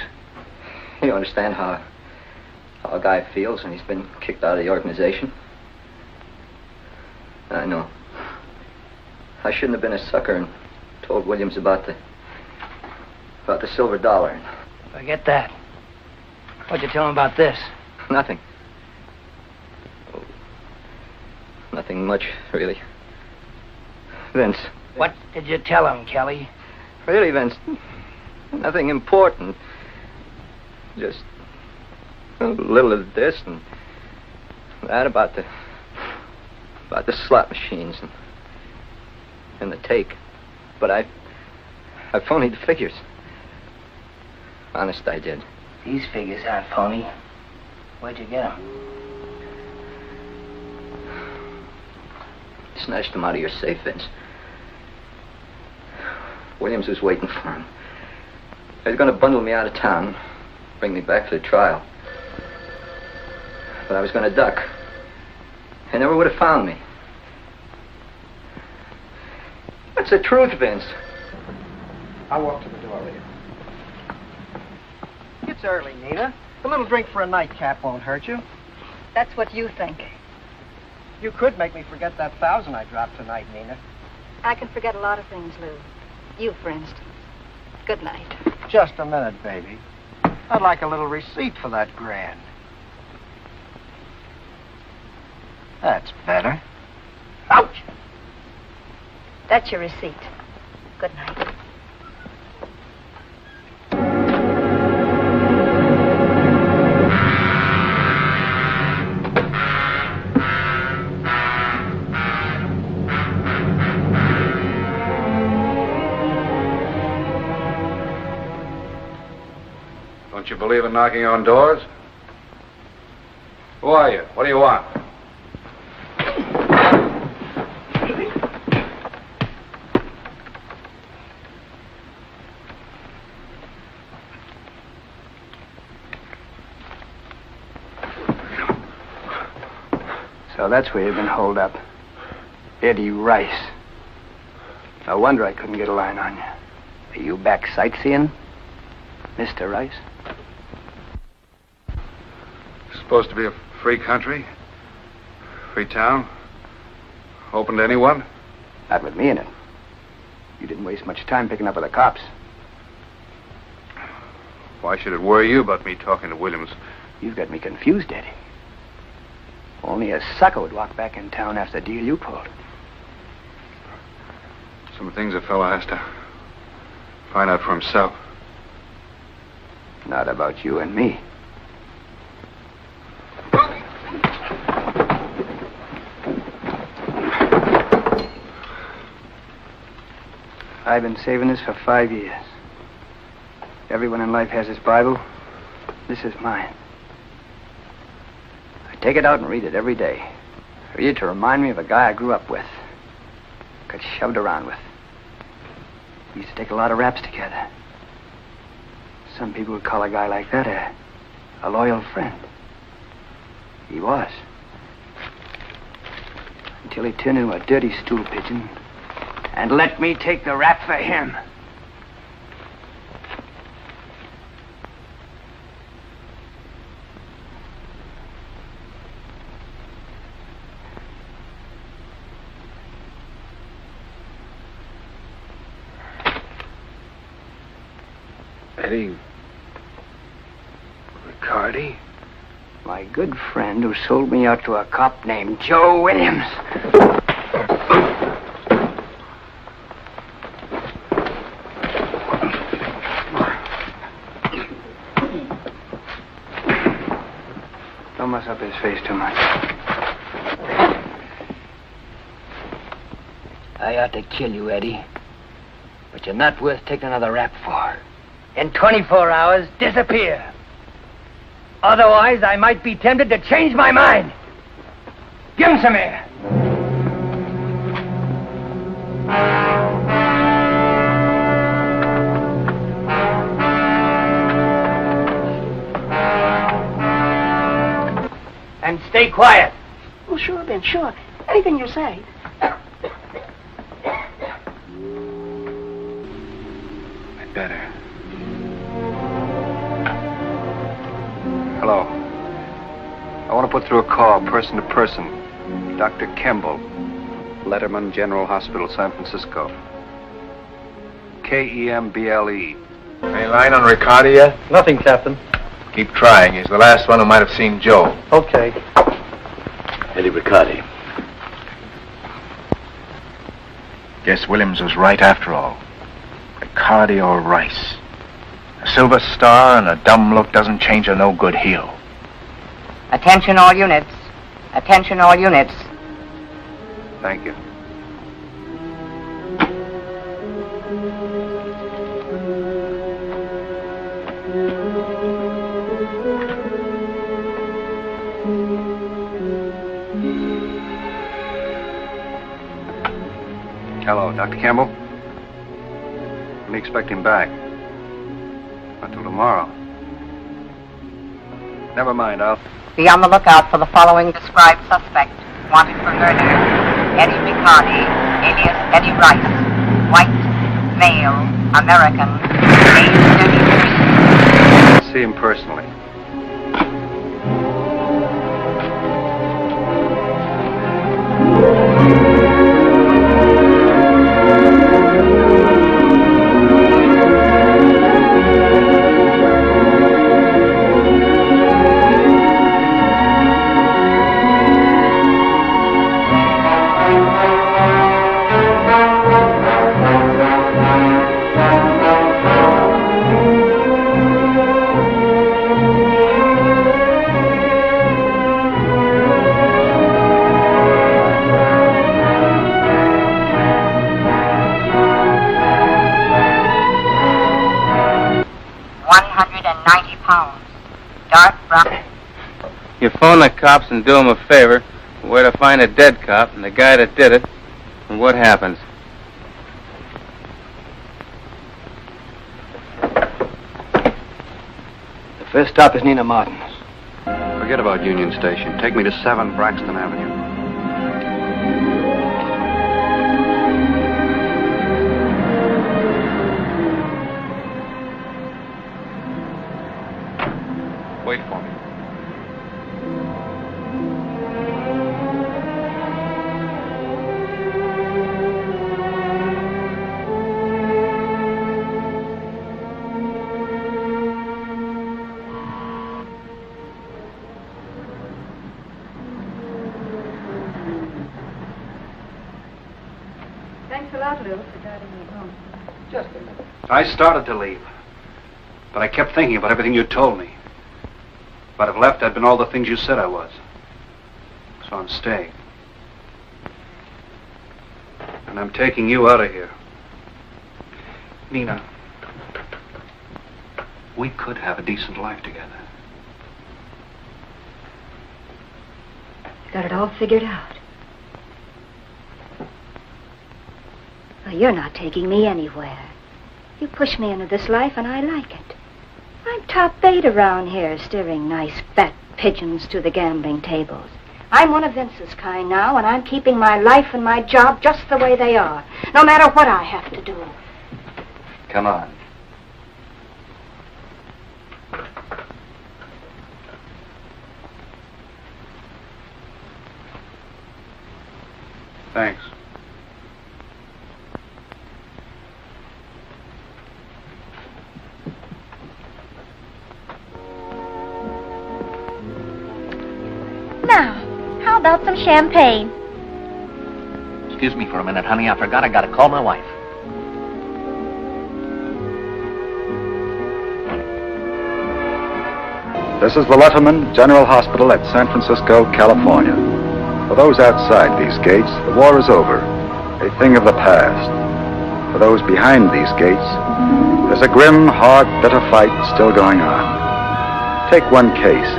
You understand how a guy feels when he's been kicked out of the organization? I know. I shouldn't have been a sucker and told Williams about the silver dollar. Forget that. What'd you tell him about this? Nothing. Oh, nothing much, really. Vince. What did you tell him, Kelly? Really, Vince, nothing important. Just a little of this and that about the slot machines and the take. But I phoned the figures. Honest, I did. These figures aren't phony. Where'd you get them? Snatched them out of your safe, Vince. Williams was waiting for him. He was going to bundle me out of town, bring me back for the trial. But I was going to duck. He never would have found me. That's the truth, Vince. I'll walk to the door with you. It's early, Nina. A little drink for a nightcap won't hurt you. That's what you think. You could make me forget that $1,000 I dropped tonight, Nina. I can forget a lot of things, Lou. You, for instance. Good night. Just a minute, baby. I'd like a little receipt for that grand. That's better. Ouch! That's your receipt. Good night. Don't you believe in knocking on doors? Who are you? What do you want? So that's where you've been holed up. Eddie Rice. No wonder I couldn't get a line on you. Are you back sightseeing, Mr. Rice? Supposed to be a free country? Free town? Open to anyone? Not with me in it. You didn't waste much time picking up with the cops. Why should it worry you about me talking to Williams? You've got me confused, Eddie. Only a sucker would walk back in town after the deal you pulled. Some things a fellow has to find out for himself. Not about you and me. I've been saving this for 5 years. Everyone in life has his Bible. This is mine. I take it out and read it every day. Read it to remind me of a guy I grew up with. Got shoved around with. We used to take a lot of raps together. Some people would call a guy like that a loyal friend. He was. Until he turned into a dirty stool pigeon and let me take the rap for him. Eddie. Riccardi? My good friend who sold me out to a cop named Joe Williams. Don't mess up his face too much. I ought to kill you, Eddie. But you're not worth taking another rap for. In 24 hours, disappear. Otherwise, I might be tempted to change my mind. Give him some air. And stay quiet. Oh, sure, Ben, sure. Anything you say. I'd better. Hello. I want to put through a call, person to person. Dr. Kemble, Letterman General Hospital, San Francisco. Kemble. Any line on Riccardi yet? Nothing, Captain. Keep trying. He's the last one who might have seen Joe. Okay. Eddie Riccardi. Guess Williams was right after all. Riccardi or Rice. A silver star and a dumb look doesn't change a no-good heel. Attention all units. Attention all units. Thank you. Hello, Dr. Campbell. When do you expect him back? Not till tomorrow. Never mind, I'll... Be on the lookout for the following described suspect. Wanted for murder. Eddie Riccardi, alias Eddie Rice. White, male, American, age 33. see him personally. You phone the cops and do them a favor, where to find a dead cop and the guy that did it, and what happens. The first stop is Nina Martin's. Forget about Union Station. Take me to 7 Braxton Avenue. Wait for me. Thanks a lot, Lou, for driving me home. Just a minute. I started to leave, but I kept thinking about everything you told me. If I'd have left, I'd been all the things you said I was. So I'm staying. And I'm taking you out of here. Nina, we could have a decent life together. Got it all figured out. Well, you're not taking me anywhere. You push me into this life, and I like it. I'm top bait around here, steering nice fat pigeons to the gambling tables. I'm one of Vince's kind now, and I'm keeping my life and my job just the way they are, no matter what I have to do. Come on. Thanks. Now, how about some champagne? Excuse me for a minute, honey. I forgot I gotta call my wife. This is the Letterman General Hospital at San Francisco, California. For those outside these gates, the war is over, a thing of the past. For those behind these gates, there's a grim, hard, bitter fight still going on. Take one case,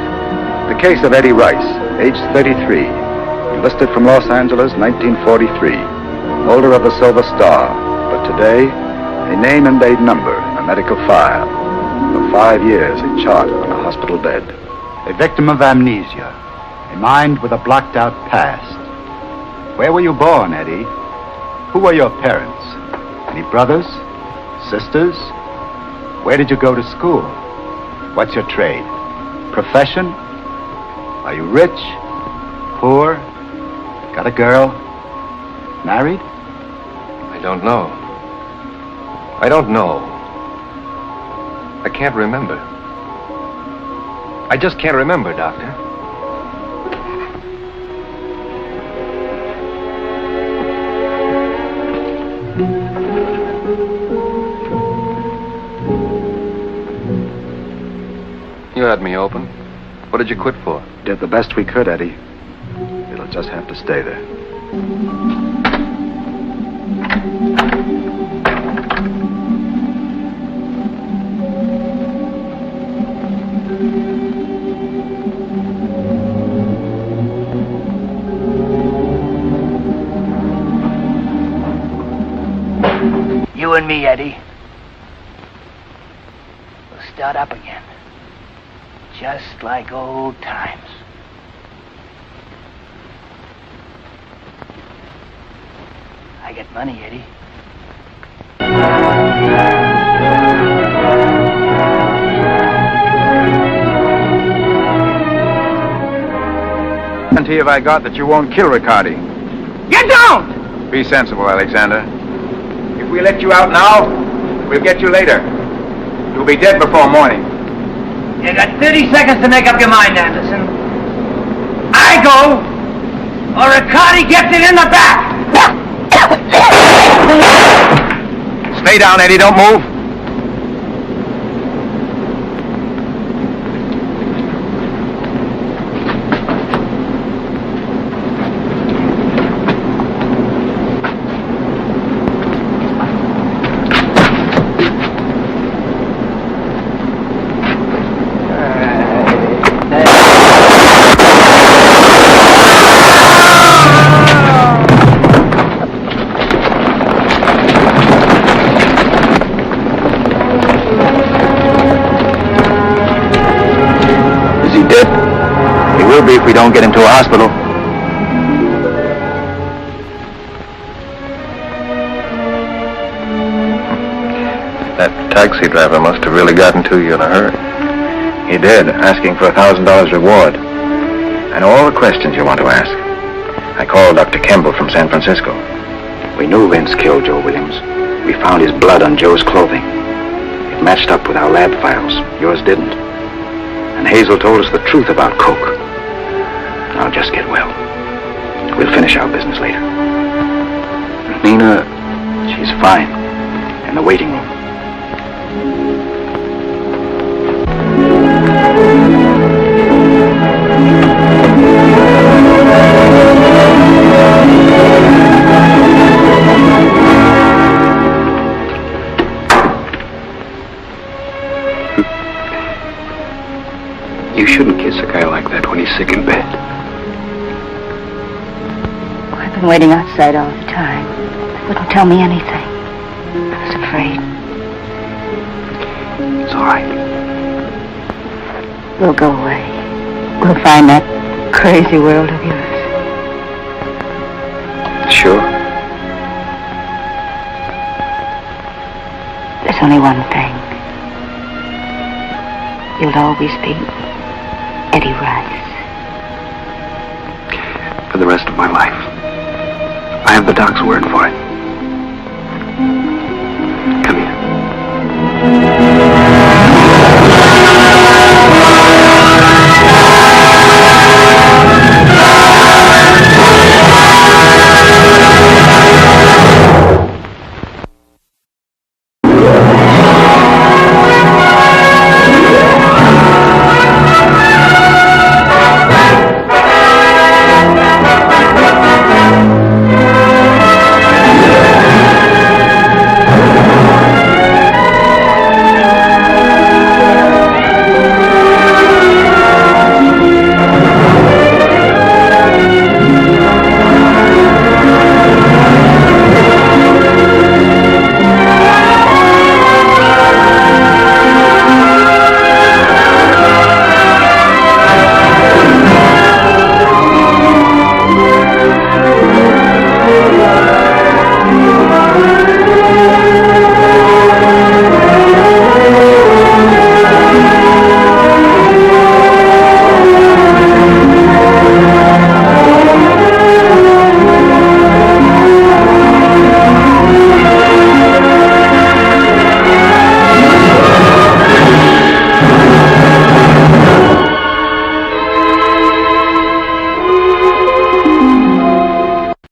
the case of Eddie Rice, age 33, enlisted from Los Angeles, 1943, holder of the Silver Star, but today, a name and a number in a medical file. For 5 years, a chart on a hospital bed. A victim of amnesia, a mind with a blocked-out past. Where were you born, Eddie? Who were your parents? Any brothers? Sisters? Where did you go to school? What's your trade? Profession? Are you rich? Poor? Got a girl? Married? I don't know. I don't know. I can't remember. I just can't remember, Doctor. You had me open. What did you quit for? Did the best we could, Eddie. It'll just have to stay there. You and me, Eddie. We'll start up again. Just like old times. I get money, Eddie. Guarantee have I got that you won't kill Riccardi? Get down! Be sensible, Alexander. If we let you out now, we'll get you later. You'll be dead before morning. You got 30 seconds to make up your mind, Anderson. I go, or Riccardi gets it in the back! Stay down, Eddie. Don't move. If we don't get him to a hospital. That taxi driver must have really gotten to you in a hurry. He did, asking for $1,000 reward. I know all the questions you want to ask. I called Dr. Kemble from San Francisco. We knew Vince killed Joe Williams. We found his blood on Joe's clothing. It matched up with our lab files. Yours didn't. And Hazel told us the truth about coke. Now just get well. We'll finish our business later. Nina, she's fine. In the waiting room. You shouldn't kiss a guy like that when he's sick in bed. I've been waiting outside all the time. They wouldn't tell me anything. I was afraid. It's all right. We'll go away. We'll find that crazy world of yours. Sure. There's only one thing. You'll always be Eddie Rice. For the rest of my life. I have the doc's word for it.